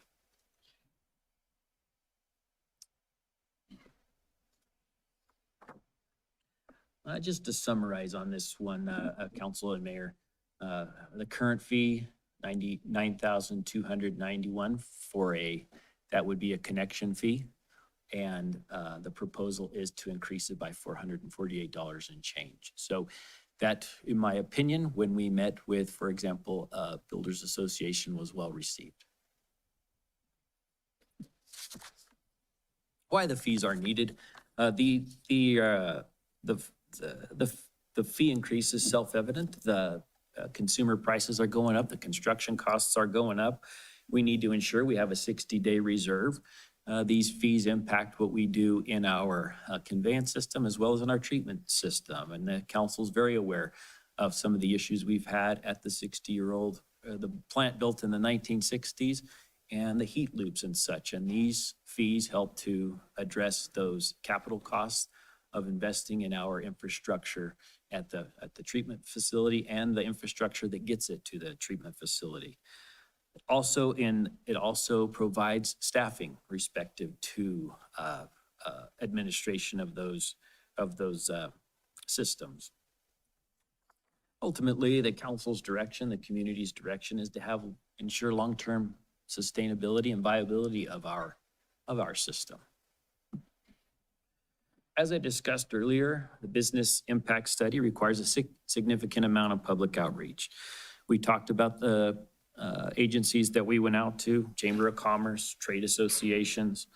Just to summarize on this one, Council and Mayor, the current fee, $99,291 for that would be a connection fee. And the proposal is to increase it by $448 and change. So that, in my opinion, when we met with, for example, Builders Association, was well received. Why the fees are needed? The fee increase is self-evident. The consumer prices are going up. The construction costs are going up. We need to ensure we have a 60-day reserve. These fees impact what we do in our conveyance system as well as in our treatment system. And the council's very aware of some of the issues we've had at the 60-year-old, the plant built in the 1960s, and the heat loops and such. And these fees help to address those capital costs of investing in our infrastructure at the treatment facility and the infrastructure that gets it to the treatment facility. It also provides staffing respective to administration of those systems. Ultimately, the council's direction, the community's direction, is to ensure long-term sustainability and viability of our system. As I discussed earlier, the business impact study requires a significant amount of public outreach. We talked about the agencies that we went out to, Chamber of Commerce, trade associations.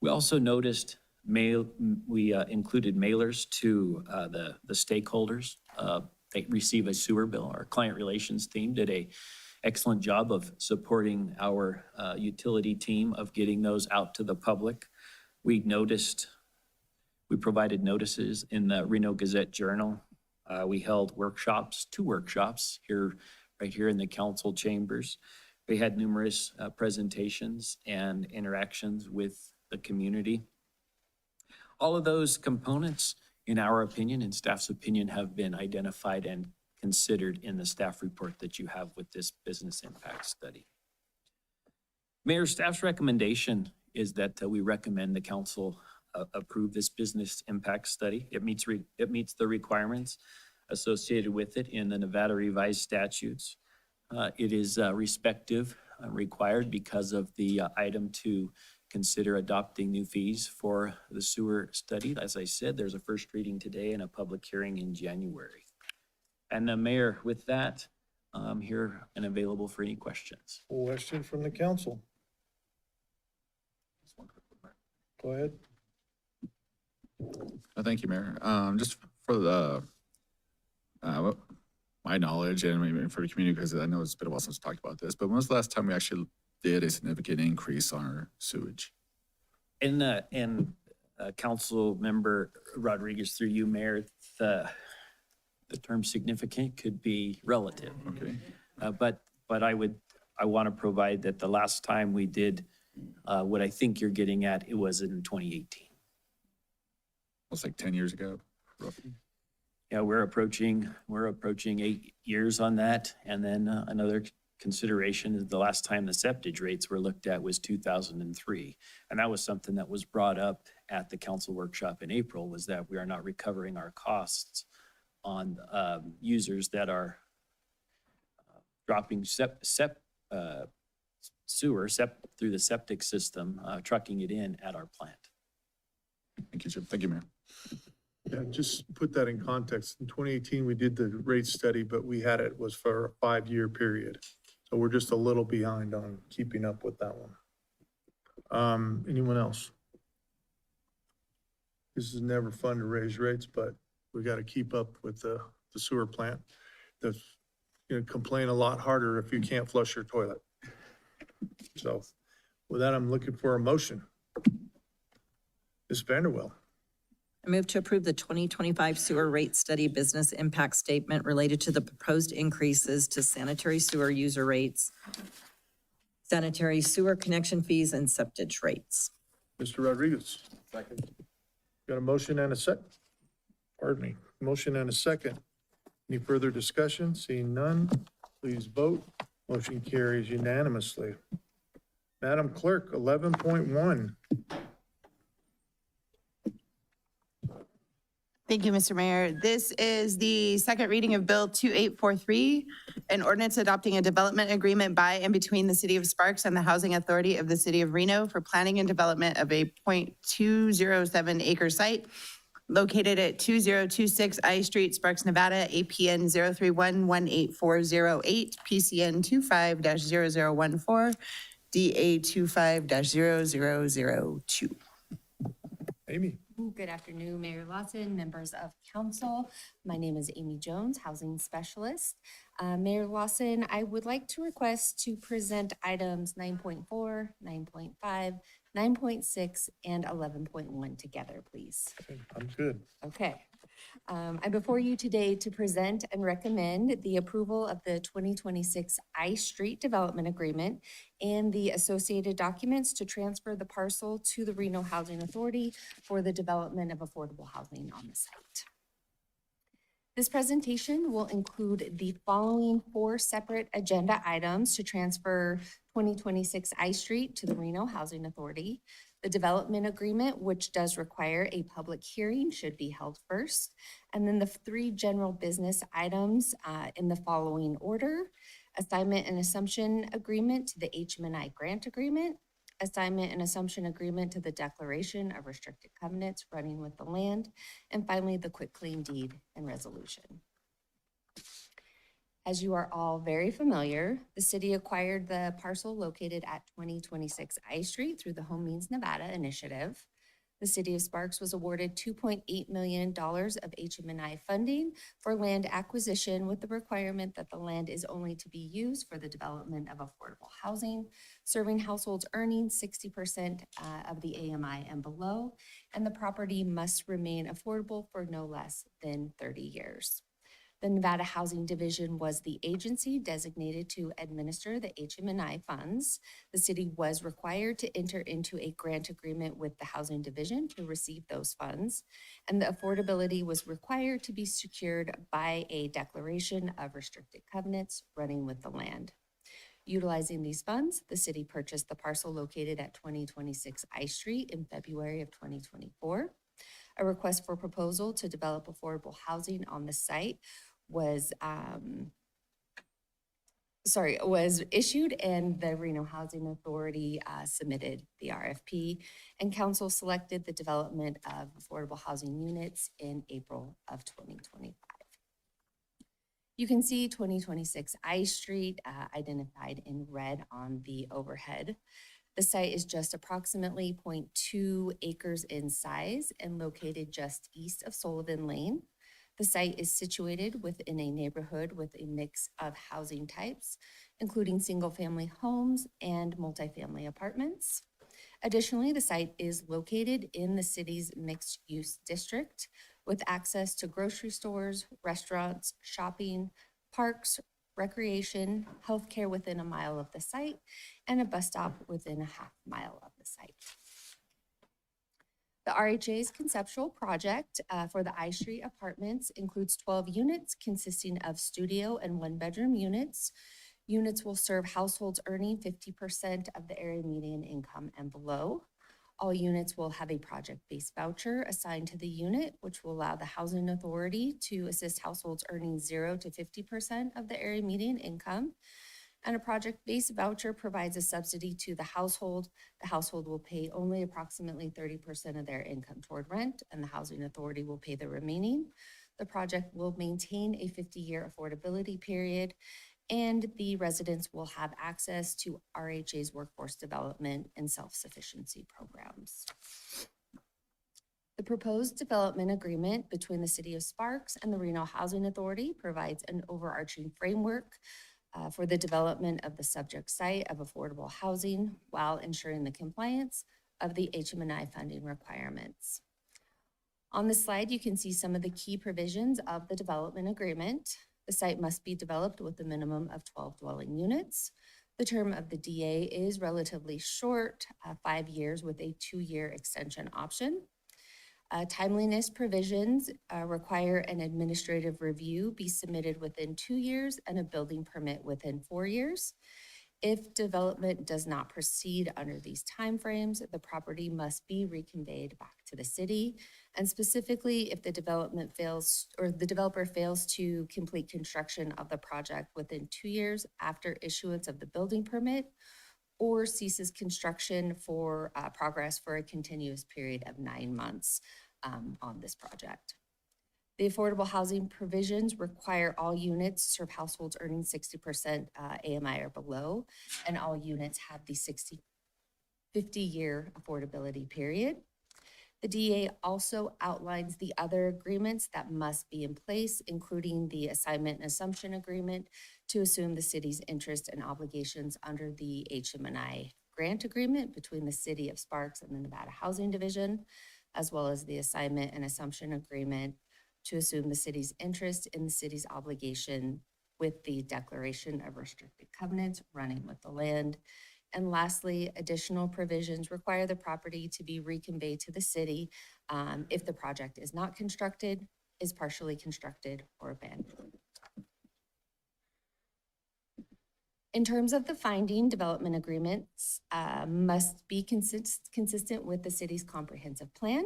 We also noticed we included mailers to the stakeholders. They receive a sewer bill. Our client relations team did an excellent job of supporting our utility team of getting those out to the public. We provided notices in the Reno Gazette Journal. We held workshops, 2 workshops right here in the council chambers. We had numerous presentations and interactions with the community. All of those components, in our opinion and staff's opinion, have been identified and considered in the staff report that you have with this business impact study. Mayor, staff's recommendation is that we recommend the council approve this business impact study. It meets the requirements associated with it in the Nevada revised statutes. It is required because of the item to consider adopting new fees for the sewer study. As I said, there's a first reading today and a public hearing in January. And Mayor, with that, I'm here and available for any questions. Question from the council. Go ahead. Thank you, Mayor. Just for the, my knowledge and maybe for the community, because I know it's been a while since we talked about this, but when was the last time we actually did a significant increase on our sewage? And Council Member Rodriguez, through you, Mayor, the term significant could be relative. Okay. But I want to provide that the last time we did what I think you're getting at, it was in 2018. It's like 10 years ago, roughly. Yeah, we're approaching 8 years on that. And then another consideration is the last time the septage rates were looked at was 2003. And that was something that was brought up at the council workshop in April, was that we are not recovering our costs on users that are dropping sewer through the septic system, trucking it in at our plant. Thank you, Jim. Thank you, Mayor. Yeah, just put that in context. In 2018, we did the rate study, but we had it was for a 5-year period. So we're just a little behind on keeping up with that one. Anyone else? This is never fun to raise rates, but we got to keep up with the sewer plant. That's, complain a lot harder if you can't flush your toilet. So with that, I'm looking for a motion. Ms. Vanderwell. I move to approve the 2025 sewer rate study business impact statement related to the proposed increases to sanitary sewer user rates, sanitary sewer connection fees, and septage rates. Mr. Rodriguez. Second. Got a motion and a second. Pardon me. Motion and a second. Any further discussion? Seeing none, please vote. Motion carries unanimously. Madam Clerk, 11.1. Thank you, Mr. Mayor. This is the second reading of Bill 2843, an ordinance adopting a development agreement by and between the City of Sparks and the Housing Authority of the City of Reno for planning and development of a .207 acre site located at 2026 I Street, Sparks, Nevada, APN 031-18408, PCN 25-0014, DA 25-0002. Amy. Good afternoon, Mayor Lawson, members of council. My name is Amy Jones, housing specialist. Mayor Lawson, I would like to request to present items 9.4, 9.5, 9.6, and 11.1 together, please. I'm good. Okay. I'm before you today to present and recommend the approval of the 2026 I Street Development Agreement and the associated documents to transfer the parcel to the Reno Housing Authority for the development of affordable housing on the site. This presentation will include the following 4 separate agenda items to transfer 2026 I Street to the Reno Housing Authority. The development agreement, which does require a public hearing, should be held first. And then the 3 general business items in the following order: assignment and assumption agreement to the HMNI grant agreement, assignment and assumption agreement to the declaration of restricted covenants running with the land, and finally, the quitclaim deed and resolution. As you are all very familiar, the city acquired the parcel located at 2026 I Street through the Home Means Nevada initiative. The city of Sparks was awarded $2.8 million of HMNI funding for land acquisition with the requirement that the land is only to be used for the development of affordable housing, serving households earning 60% of the AMI and below, and the property must remain affordable for no less than 30 years. The Nevada Housing Division was the agency designated to administer the HMNI funds. The city was required to enter into a grant agreement with the Housing Division to receive those funds, and the affordability was required to be secured by a declaration of restricted covenants running with the land. Utilizing these funds, the city purchased the parcel located at 2026 I Street in February of 2024. A request for proposal to develop affordable housing on the site was was issued, and the Reno Housing Authority submitted the RFP, and council selected the development of affordable housing units in April of 2025. You can see 2026 I Street identified in red on the overhead. The site is just approximately 0.2 acres in size and located just east of Sullivan Lane. The site is situated within a neighborhood with a mix of housing types, including single-family homes and multifamily apartments. Additionally, the site is located in the city's mixed-use district with access to grocery stores, restaurants, shopping, parks, recreation, healthcare within a mile of the site, and a bus stop within a half mile of the site. The RHA's conceptual project for the I Street Apartments includes 12 units consisting of studio and one-bedroom units. Units will serve households earning 50% of the area median income and below. All units will have a project-based voucher assigned to the unit, which will allow the Housing Authority to assist households earning 0 to 50% of the area median income. And a project-based voucher provides a subsidy to the household. The household will pay only approximately 30% of their income toward rent, and the Housing Authority will pay the remaining. The project will maintain a 50-year affordability period, and the residents will have access to RHA's workforce development and self-sufficiency programs. The proposed development agreement between the City of Sparks and the Reno Housing Authority provides an overarching framework for the development of the subject site of affordable housing while ensuring the compliance of the HM&I funding requirements. On this slide, you can see some of the key provisions of the development agreement. The site must be developed with a minimum of 12 dwelling units. The term of the DA is relatively short, 5 years with a 2-year extension option. Timeliness provisions require an administrative review be submitted within 2 years and a building permit within 4 years. If development does not proceed under these timeframes, the property must be reconveyed back to the city. And specifically, if the development fails or the developer fails to complete construction of the project within 2 years after issuance of the building permit, or ceases construction for progress for a continuous period of 9 months on this project. The affordable housing provisions require all units serve households earning 60% AMI or below, and all units have the 50-year affordability period. The DA also outlines the other agreements that must be in place, including the assignment and assumption agreement to assume the city's interest and obligations under the HM&I grant agreement between the City of Sparks and the Nevada Housing Division, as well as the assignment and assumption agreement to assume the city's interest in the city's obligation with the declaration of restricted covenants running with the land. And lastly, additional provisions require the property to be reconveyed to the city if the project is not constructed, is partially constructed, or abandoned. In terms of the finding, development agreements must be consistent with the city's comprehensive plan.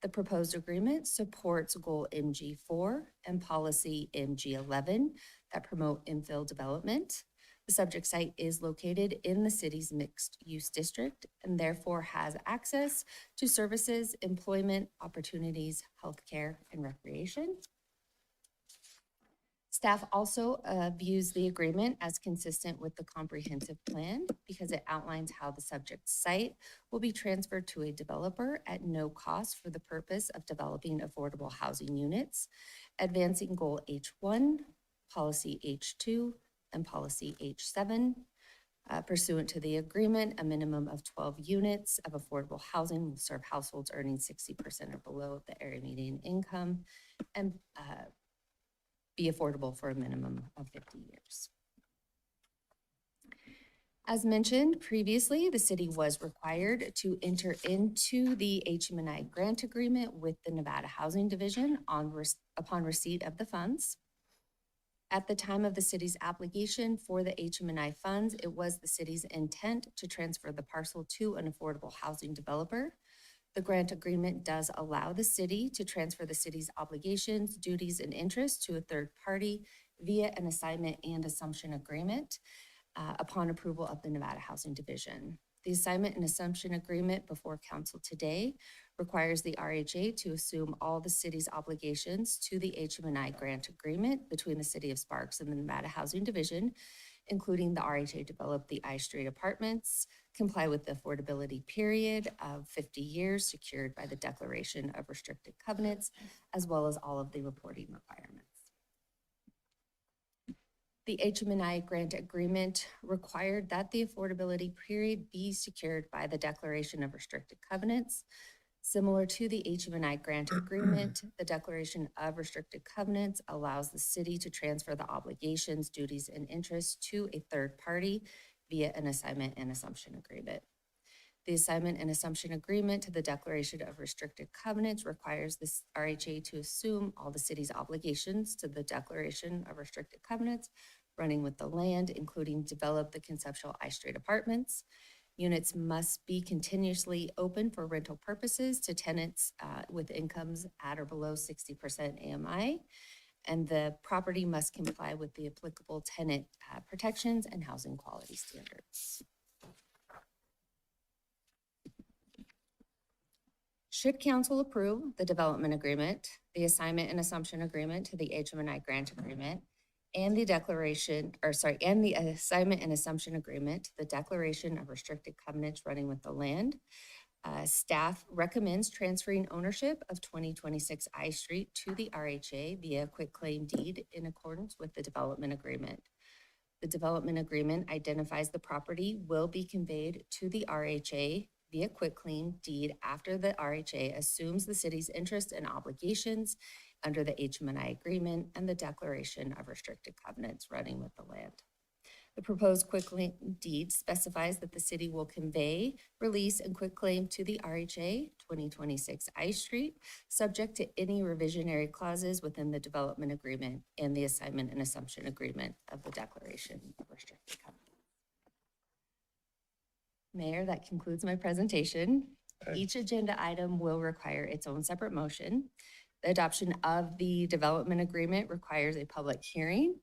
The proposed agreement supports Goal MG4 and Policy MG11 that promote infill development. The subject site is located in the city's mixed-use district and therefore has access to services, employment opportunities, healthcare, and recreation. Staff also views the agreement as consistent with the comprehensive plan because it outlines how the subject site will be transferred to a developer at no cost for the purpose of developing affordable housing units, advancing Goal H1, Policy H2, and Policy H7. Pursuant to the agreement, a minimum of 12 units of affordable housing will serve households earning 60% or below the area median income and be affordable for a minimum of 50 years. As mentioned previously, the city was required to enter into the HM&I grant agreement with the Nevada Housing Division upon receipt of the funds. At the time of the city's application for the HM&I funds, it was the city's intent to transfer the parcel to an affordable housing developer. The grant agreement does allow the city to transfer the city's obligations, duties, and interests to a third party via an assignment and assumption agreement upon approval of the Nevada Housing Division. The assignment and assumption agreement before council today requires the RHA to assume all the city's obligations to the HM&I grant agreement between the City of Sparks and the Nevada Housing Division, including the RHA develop the I Street apartments, comply with the affordability period of 50 years secured by the Declaration of Restricted Covenants, as well as all of the reporting requirements. The HM&I grant agreement required that the affordability period be secured by the Declaration of Restricted Covenants. Similar to the HM&I grant agreement, the Declaration of Restricted Covenants allows the city to transfer the obligations, duties, and interests to a third party via an assignment and assumption agreement. The assignment and assumption agreement to the Declaration of Restricted Covenants requires the RHA to assume all the city's obligations to the Declaration of Restricted Covenants, running with the land, including develop the conceptual I Street apartments. Units must be continuously open for rental purposes to tenants with incomes at or below 60% AMI. And the property must comply with the applicable tenant protections and housing quality standards. Should council approve the development agreement, the assignment and assumption agreement to the HM&I grant agreement, and the assignment and assumption agreement, the Declaration of Restricted Covenants running with the land, staff recommends transferring ownership of 2026 I Street to the RHA via quitclaim deed in accordance with the development agreement. The development agreement identifies the property will be conveyed to the RHA via quitclaim deed after the RHA assumes the city's interest and obligations under the HM&I agreement and the Declaration of Restricted Covenants running with the land. The proposed quitclaim deed specifies that the city will convey, release, and quitclaim to the RHA 2026 I Street, subject to any revisionary clauses within the development agreement and the assignment and assumption agreement of the Declaration of Restricted Covenants. Mayor, that concludes my presentation. Okay. Each agenda item will require its own separate motion. The adoption of the development agreement requires a public hearing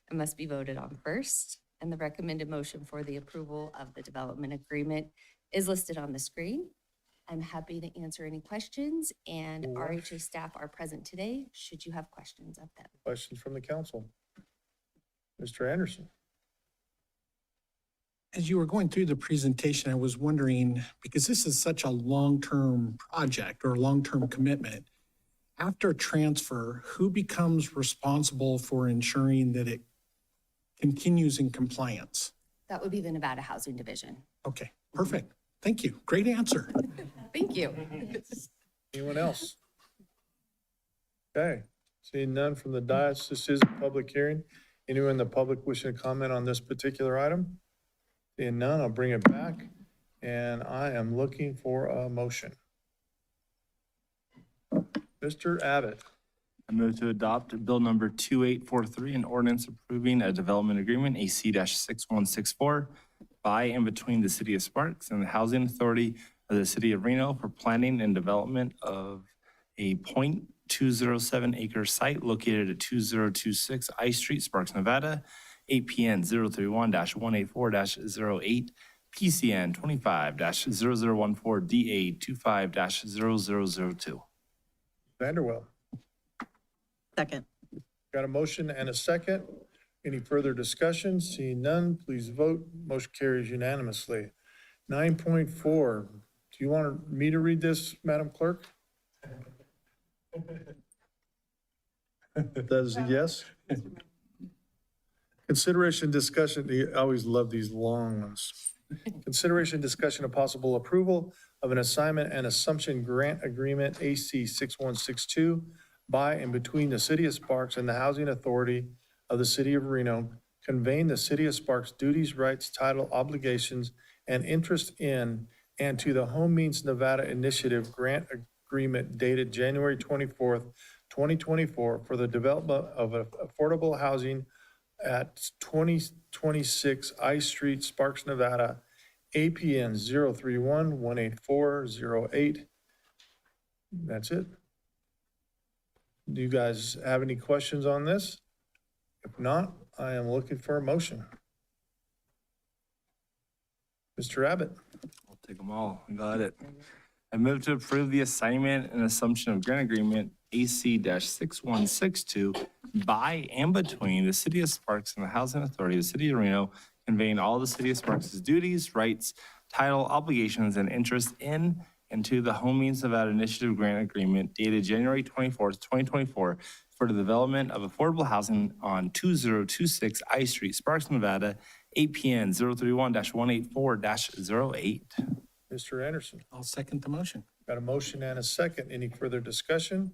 and must be voted on first. And the recommended motion for the approval of the development agreement is listed on the screen. I'm happy to answer any questions, and RHA staff are present today, should you have questions of them. Questions from the council? Mr. Anderson? As you were going through the presentation, I was wondering, because this is such a long-term project or long-term commitment, after transfer, who becomes responsible for ensuring that it continues in compliance? That would be the Nevada Housing Division. Okay, perfect. Thank you. Great answer. Thank you. Anyone else? Okay, seeing none from the dais, this is a public hearing. Anyone in the public wishing to comment on this particular item? Seeing none, I'll bring it back, and I am looking for a motion. Mr. Abbott. I move to adopt Bill number 2843, an ordinance approving a development agreement, AC-6164, by and between the City of Sparks and the Housing Authority of the City of Reno for planning and development of a 0.207 acre site located at 2026 I Street, Sparks, Nevada, APN 031-184-08, PCN 25-0014, DA 25-0002. Vanderwell. Second. Got a motion and a second. Any further discussion? Seeing none, please vote. Motion carries unanimously. 9.4, do you want me to read this, Madam Clerk? That is a yes? Consideration, discussion, I always love these long ones. Consideration, discussion of possible approval of an assignment and assumption grant agreement, AC 6162, by and between the City of Sparks and the Housing Authority of the City of Reno, conveying the City of Sparks' duties, rights, title, obligations, and interest in and to the Home Means Nevada Initiative Grant Agreement dated January 24th, 2024 for the development of affordable housing at 2026 I Street, Sparks, Nevada, APN 031-184-08. That's it. Do you guys have any questions on this? If not, I am looking for a motion. Mr. Abbott, I'll take them all. I got it. I move to approve the assignment and assumption of grant agreement AC-6162 by and between the City of Sparks and the Housing Authority of the City of Reno, conveying all the City of Sparks' duties, rights, title, obligations, and interest in and to the Home Means Nevada Initiative Grant Agreement dated January 24th, 2024 for the development of affordable housing on 2026 I Street, Sparks, Nevada, APN 031-184-08. Mr. Anderson. I'll second the motion. Got a motion and a second. Any further discussion?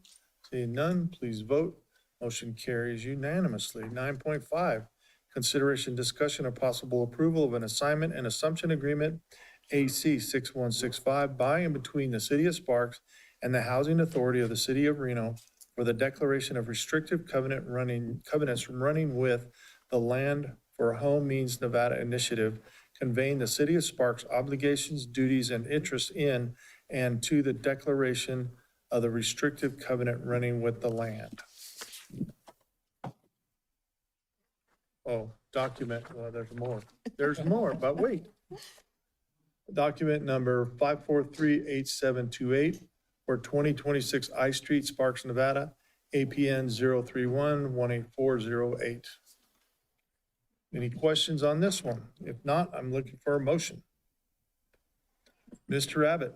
Seeing none, please vote. Motion carries unanimously. 9.5, consideration, discussion, of possible approval of an assignment and assumption agreement, AC 6165, by and between the City of Sparks and the Housing Authority of the City of Reno for the declaration of restrictive covenants running with the Land for Home Means Nevada Initiative, conveying the City of Sparks' obligations, duties, and interests in and to the declaration of the restrictive covenant running with the land. Oh, document, well, there's more. There's more, but wait. Document number 5438728 for 2026 I Street, Sparks, Nevada, APN 031-18408. Any questions on this one? If not, I'm looking for a motion. Mr. Abbott,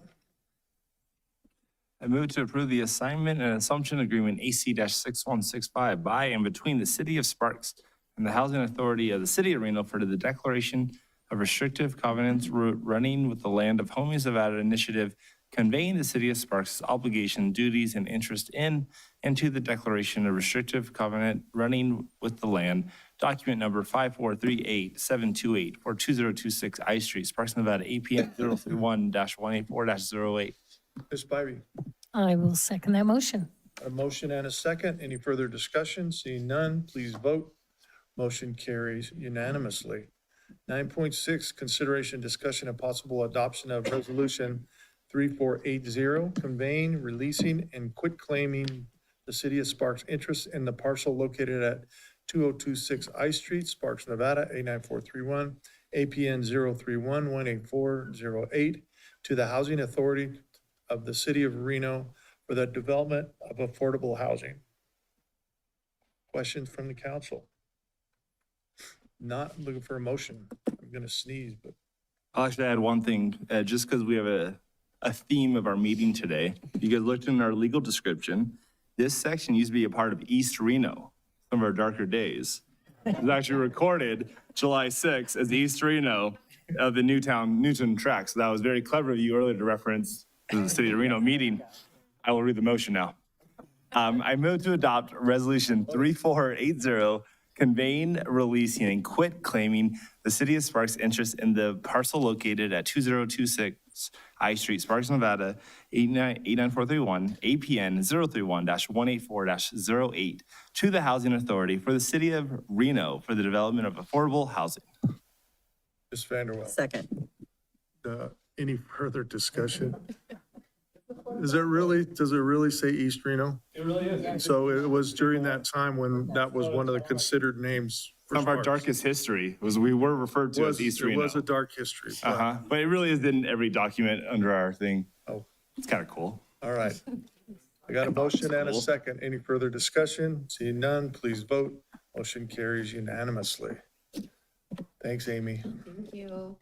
I move to approve the assignment and assumption agreement AC-6165 by and between the City of Sparks and the Housing Authority of the City of Reno for the declaration of restrictive covenants running with the Land of Home Means Nevada Initiative, conveying the City of Sparks' obligation, duties, and interest in and to the declaration of restrictive covenant running with the land, document number 5438728 for 2026 I Street, Sparks, Nevada, APN 031-184-08. Ms. Spivey, I will second that motion. a motion and a second. Any further discussion? Seeing none, please vote. Motion carries unanimously. 9.6, consideration, discussion, and possible adoption of resolution 3480, conveying, releasing, and quitclaiming the City of Sparks' interest in the parcel located at 2026 I Street, Sparks, Nevada, 89431, APN 031-18408, to the Housing Authority of the City of Reno for the development of affordable housing. Questions from the council? Not looking for a motion. I'm gonna sneeze, but I'll actually add one thing, just because we have a theme of our meeting today. You guys looked in our legal description. This section used to be a part of East Reno, some of our darker days. It was actually recorded July 6th as East Reno of the Newton track. So that was very clever of you earlier to reference the City of Reno meeting. I will read the motion now. I move to adopt Resolution 3480, conveying, releasing, and quit claiming the City of Sparks' interest in the parcel located at 2026 I Street, Sparks, Nevada, 89431, APN 031-184-08, to the Housing Authority for the City of Reno for the development of affordable housing. Ms. Vanderwell. Second. Any further discussion? Does it really say East Reno? It really is. So it was during that time when that was one of the considered names for Some of our Sparks. darkest history was we were referred to as East It Reno. was a dark history. but- Uh-huh, but it really is in every document under our thing. Oh. It's kind of cool. All right. I got a motion and a Cool. second. Any further discussion? Seeing none, please vote. Motion carries unanimously. Thanks, Amy. Thank you.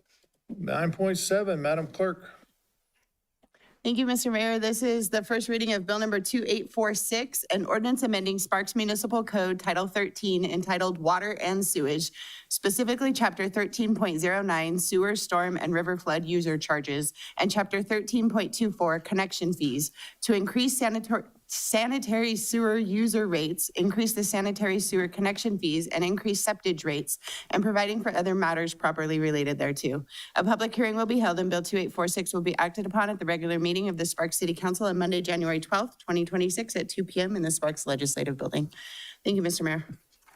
9.7, Madam Clerk. Thank you, Mr. Mayor. This is the first reading of Bill number 2846, an ordinance amending Sparks Municipal Code Title 13 entitled Water and Sewage, specifically Chapter 13.09 Sewer, Storm, and River Flood User Charges, and Chapter 13.24 Connection Fees to increase sanitary sewer user rates, increase the sanitary sewer connection fees, and increase septage rates, and providing for other matters properly related thereto. A public hearing will be held and Bill 2846 will be acted upon at the regular meeting of the Sparks City Council on Monday, January 12th, 2026 at 2 p.m. in the Sparks Legislative Building. Thank you, Mr. Mayor.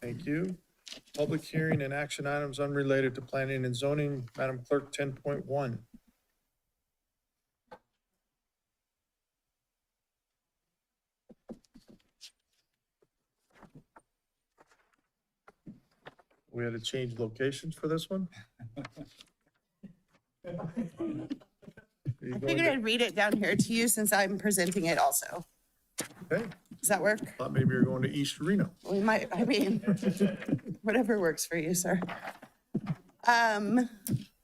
Thank you. Public hearing and action items unrelated to planning and zoning. Madam Clerk, 10.1. We had to change locations for this one? I figured I'd read it down here to you since I'm presenting it also. Okay, Does that work? thought maybe you're going to East Reno. We might, I mean, whatever works for you, sir.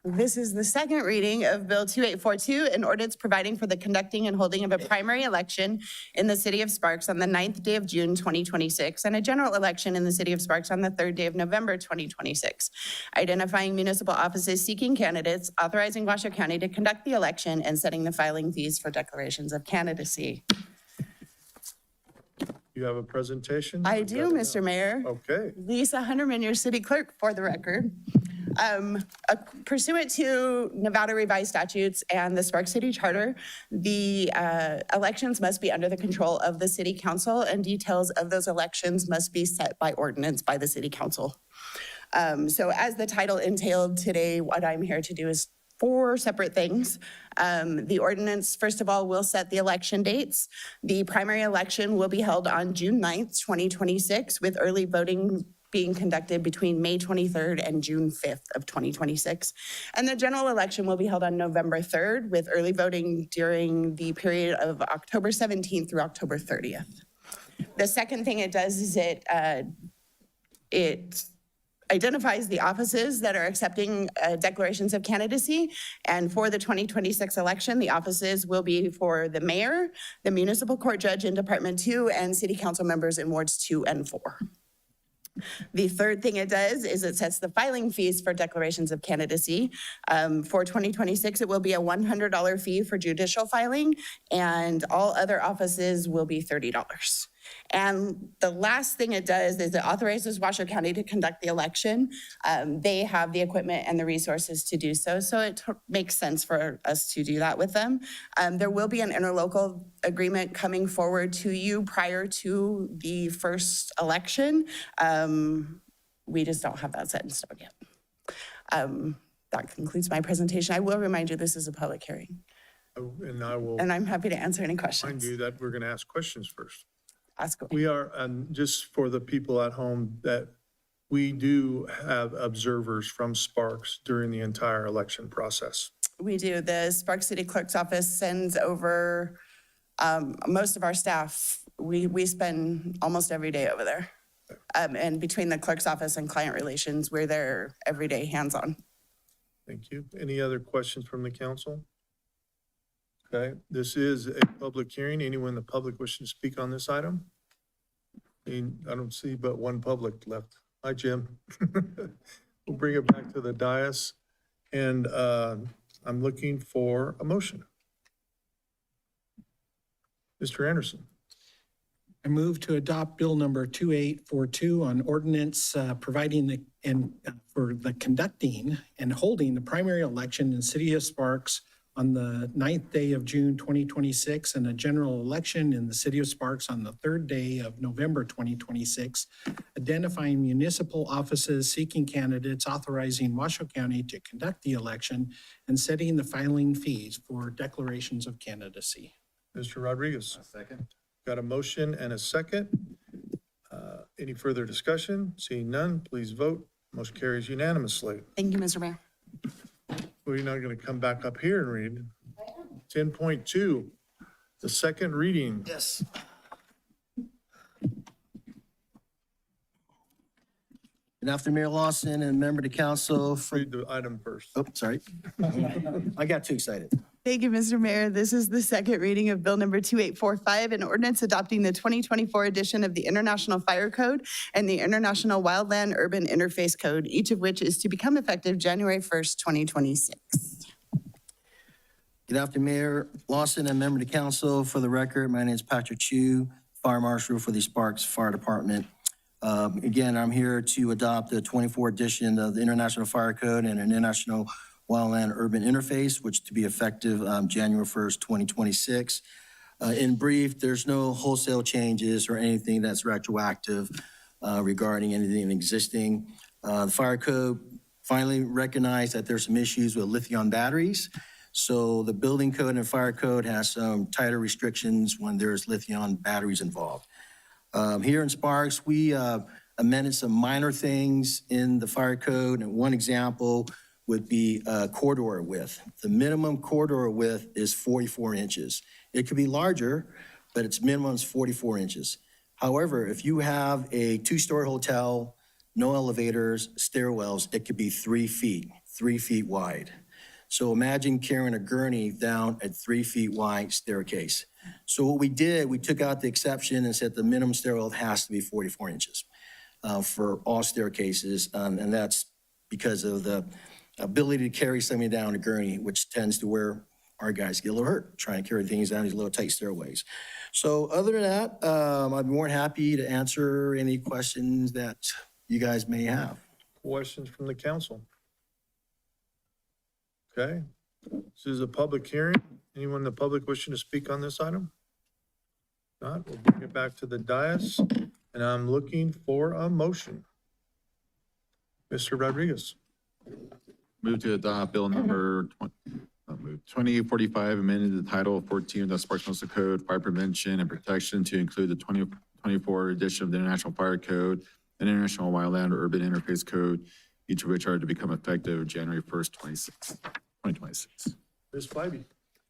This is the second reading of Bill 2842, an ordinance providing for the conducting and holding of a primary election in the city of Sparks on the 9th day of June 2026, and a general election in the city of Sparks on the 3rd day of November 2026, identifying municipal offices seeking candidates, authorizing Washoe County to conduct the election, and setting the filing fees for declarations of candidacy. You have a presentation? I do, Mr. Mayor. Okay. Lisa Hunterman, your city clerk, for the record. Pursuant to Nevada revised statutes and the Sparks City Charter, the elections must be under the control of the city council, and details of those elections must be set by ordinance by the city council. So as the title entailed today, what I'm here to do is 4 separate things. The ordinance, first of all, will set the election dates. The primary election will be held on June 9th, 2026, with early voting being conducted between May 23rd and June 5th of 2026. And the general election will be held on November 3rd, with early voting during the period of October 17th through October 30th. The second thing it does is it identifies the offices that are accepting declarations of candidacy. And for the 2026 election, the offices will be for the mayor, the municipal court judge in Department 2, and city council members in wards 2 and 4. The third thing it does is it sets the filing fees for declarations of candidacy. For 2026, it will be a $100 fee for judicial filing, and all other offices will be $30. And the last thing it does is it authorizes Washoe County to conduct the election. They have the equipment and the resources to do so, so it makes sense for us to do that with them. There will be an interlocal agreement coming forward to you prior to the first election. We just don't have that set in stone yet. That concludes my presentation. I will remind you, this is a public hearing, And I will and I'm happy to answer any remind questions. you that we're going to ask questions first. Ask away. We are, and just for the people at home, that we do have observers from Sparks during the entire election process. We do. The Sparks City Clerk's Office sends over most of our staff. We spend almost every day over there. And between the clerk's office and client relations, we're there every day, hands-on. Thank you. Any other questions from the council? Okay, this is a public hearing. Anyone in the public wishing to speak on this item? I don't see but one public left. Hi, Jim. We'll bring it back to the dais. And I'm looking for a motion. Mr. Anderson. I move to adopt Bill number 2842 on ordinance providing for the conducting and holding the primary election in the city of Sparks on the 9th day of June 2026, and a general election in the city of Sparks on the 3rd day of November 2026, identifying municipal offices seeking candidates, authorizing Washoe County to conduct the election, and setting the filing fees for declarations of candidacy. Mr. Rodriguez. Second. Got a motion and a second. Any further discussion? Seeing none, please vote. Motion carries unanimously. Thank you, Mr. Mayor. We're not going to come back up here and read. 10.2, the second reading. Yes. Good afternoon, Mayor Lawson and member of the council. Read the item first. Oh, sorry. I got too excited. Thank you, Mr. Mayor. This is the second reading of Bill number 2845, an ordinance adopting the 2024 edition of the International Fire Code and the International Wildland Urban Interface Code, each of which is to become effective January 1st, 2026. Good afternoon, Mayor Lawson and member of the council. For the record, my name is Patrick Chu, Fire Marshal for the Sparks Fire Department. Again, I'm here to adopt the 24 edition of the International Fire Code and an International Wildland Urban Interface, which to be effective January 1st, 2026. In brief, there's no wholesale changes or anything that's retroactive regarding anything existing. The Fire Code finally recognized that there's some issues with lithium batteries. So the Building Code and Fire Code has some tighter restrictions when there's lithium batteries involved. Here in Sparks, we amended some minor things in the fire code, and one example would be corridor width. The minimum corridor width is 44 inches. It could be larger, but its minimum is 44 inches. However, if you have a two-story hotel, no elevators, stairwells, it could be 3 feet wide. So imagine carrying a gurney down a 3 feet wide staircase. So what we did, we took out the exception and said the minimum stairwell has to be 44 inches for all staircases. And that's because of the ability to carry somebody down a gurney, which tends to where our guys get a little hurt, trying to carry things down these little tight stairways. So other than that, I'd be more than happy to answer any questions that you guys may have. Questions from the council? Okay, this is a public hearing. Anyone in the public wishing to speak on this item? Not, we'll bring it back to the dais, and I'm looking for a motion. Mr. Rodriguez. Move to adopt bill number 2045, amended the title 14 of the Sparks Municipal Code, Fire Prevention and Protection to include the 2024 edition of the International Fire Code and International Wildland Urban Interface Code, each of which are to become effective January 1st, 2026. Ms. Spivey.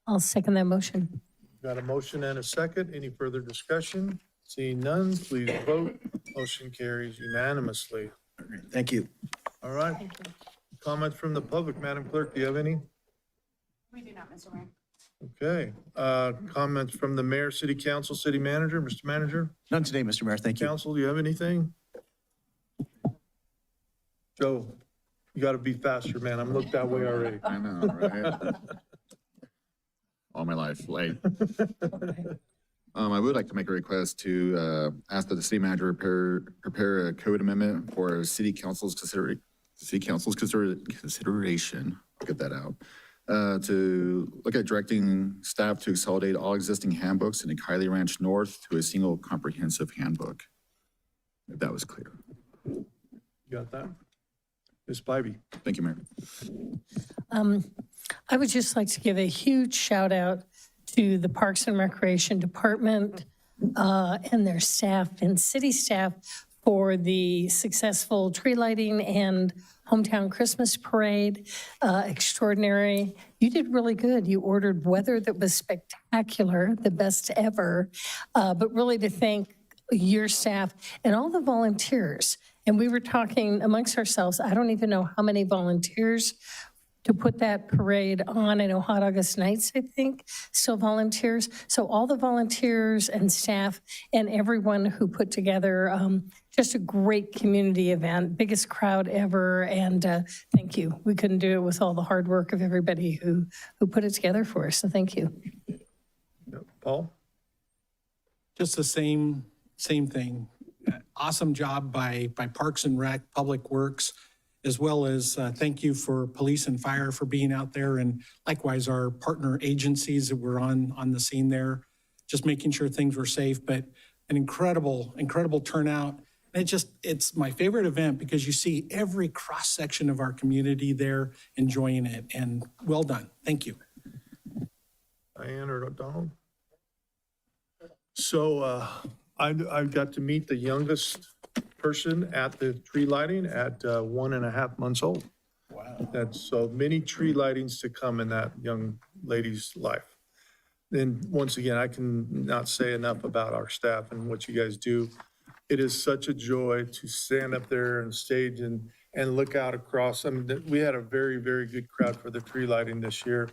I'll second that motion. Got a motion and a second. Any further discussion? Seeing none, please vote. Motion carries unanimously. Thank you. All right. Comments from the public, Madam Clerk, do you have any? We do not, Mr. Mayor. Okay, comments from the mayor, city council, city manager, Mr. Manager? None today, Mr. Mayor. Thank you. Council, do you have anything? Joe, you gotta be faster, man. I'm looked that way already. I know, right? All my life, late. I would like to make a request to ask that the city manager prepare a code amendment for city council's consideration. I'll get that out. To look at directing staff to consolidate all existing handbooks in the Kylie Ranch North to a single comprehensive handbook. If that was clear. You got that? Ms. Spivey? Thank you, Mayor. I would just like to give a huge shout out to the Parks and Recreation Department and their staff and city staff for the successful tree lighting and hometown Christmas parade. Extraordinary. You did really good. You ordered weather that was spectacular, the best ever. But really to thank your staff and all the volunteers. And we were talking amongst ourselves, I don't even know how many volunteers to put that parade on. I know Hot August Nights, I think, still volunteers. So all the volunteers and staff and everyone who put together just a great community event, biggest crowd ever. And thank you. We couldn't do it with all the hard work of everybody who put it together for us. So thank you. Paul? Just the same thing. Awesome job by Parks and Rec, Public Works, as well as thank you for police and fire for being out there, and likewise our partner agencies that were on the scene there, just making sure things were safe, but an incredible turnout. And it's my favorite event because you see every cross section of our community there enjoying it, and well done. Thank you. Diane or Donald? So I got to meet the youngest person at the tree lighting at 1.5 months old. Wow. That's so many tree lightings to come in that young lady's life. And once again, I can not say enough about our staff and what you guys do. It is such a joy to stand up there and stage and look out across. I mean, we had a very, very good crowd for the tree lighting this year.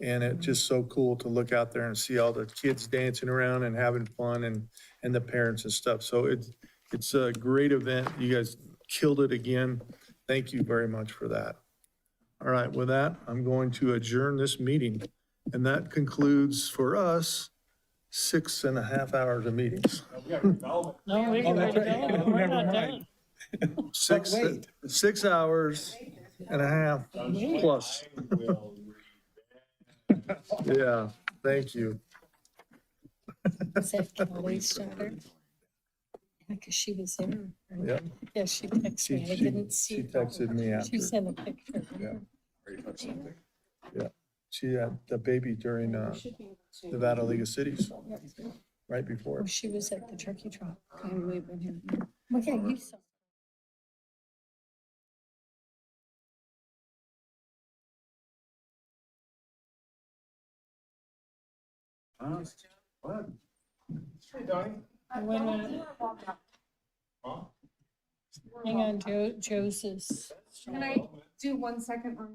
And it's just so cool to look out there and see all the kids dancing around and having fun and the parents and stuff. So it's a great event. You guys killed it again. Thank you very much for that. All right, with that, I'm going to adjourn this meeting. And that concludes for us 6.5 hours of meetings. No, we can 6 hours and a half plus. Yeah, thank you. Is that Kelly's daughter? Because she was there. right? Yeah. Yeah, she texted me. I didn't see. She texted me after. She sent a picture. Yeah, she had the baby during Nevada League of Cities, right before. Oh, she was at the turkey trot. Okay, you saw. Wait a minute. Hang on, Joseph. Can I do 1 second on?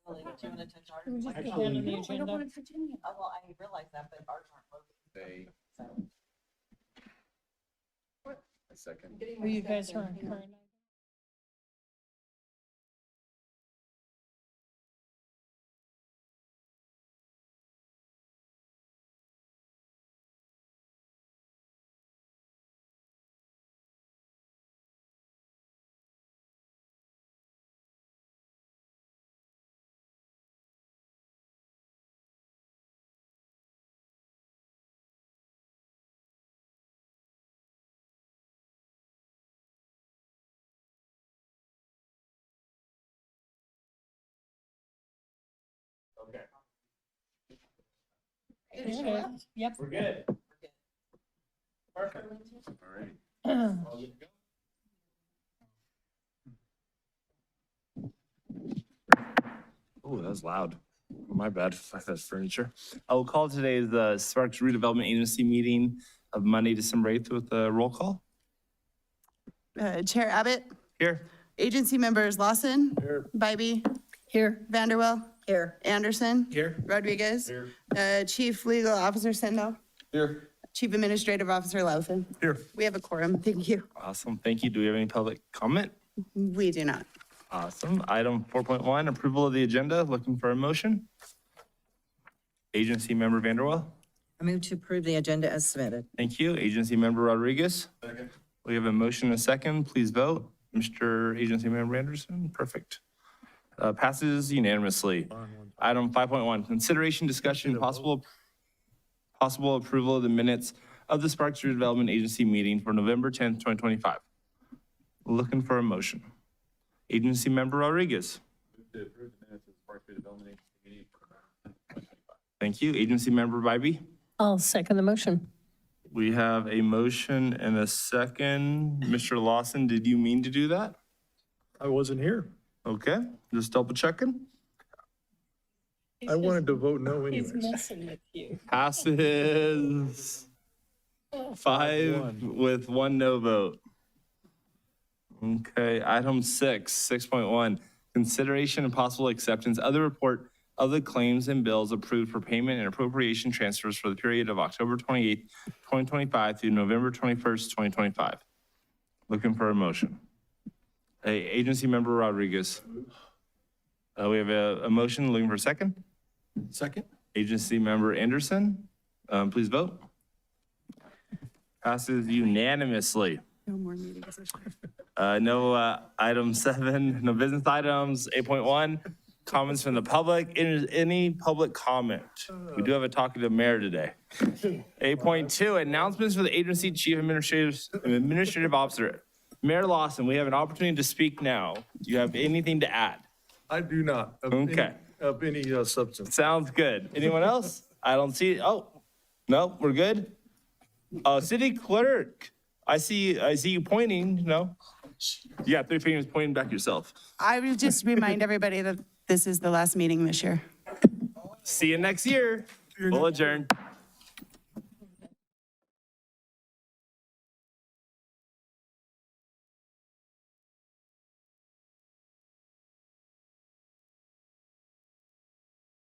Actually, I don't wanna touch any. Oh, well, I realize that, but ours aren't loaded. A second. Well, you guys are on current. Okay. Yep. We're good. Perfect. All right. Oh, that was loud. My bad. That's furniture. I will call today the Sparks Redevelopment Agency meeting of Monday, December 8th with a roll call. Chair Abbott, Here. agency members Lawson. Here. Bybee, Here. Vanderwell, Here. Anderson. Here. Rodriguez. Here. Chief Legal Officer Sendo. Here. Chief Administrative Officer Lauthen. Here. We have a quorum. Thank you. Awesome. Thank you. Do we have any public comment? We do not. Awesome. Item 4.1, approval of the agenda. Looking for a motion. Agency member Vanderwell. I move to approve the agenda as submitted. Thank you. Agency member Rodriguez. Second. We have a motion and a second. Please vote. Mr. Agency member Anderson. Perfect. Passes unanimously. Item 5.1, consideration, discussion, possible approval of the minutes of the Sparks Redevelopment Agency meeting for November 10th, 2025. Looking for a motion. Agency member Rodriguez. Thank you. Agency member Bybee. I'll second the motion. We have a motion and a second. Mr. Lawson, did you mean to do that? I wasn't here. Okay, just double checking. I wanted to vote no He's anyways. messing with you. Passes 5 with 1 no vote. Okay, item 6.1, consideration and possible acceptance of the report of the claims and bills approved for payment and appropriation transfers for the period of October 28th, 2025 through November 21st, 2025. Looking for a motion. Agency member Rodriguez. We have a motion, looking for a second. Second. Agency member Anderson, please vote. Passes unanimously. No more meetings. No item 7, no business items. 8.1, comments from the public. Any public comment? We do have a talkative mayor today. 8.2, announcements for the agency chief administrative officer. Mayor Lawson, we have an opportunity to speak now. Do you have anything to add? I do not. Of any- Okay. Of any substance. Sounds good. Anyone else? I don't see, oh, no, we're good? City clerk, I see you pointing, no? You got 3 fingers pointing back yourself. I would just remind everybody that this is the last meeting this year. See you next year. We'll adjourn.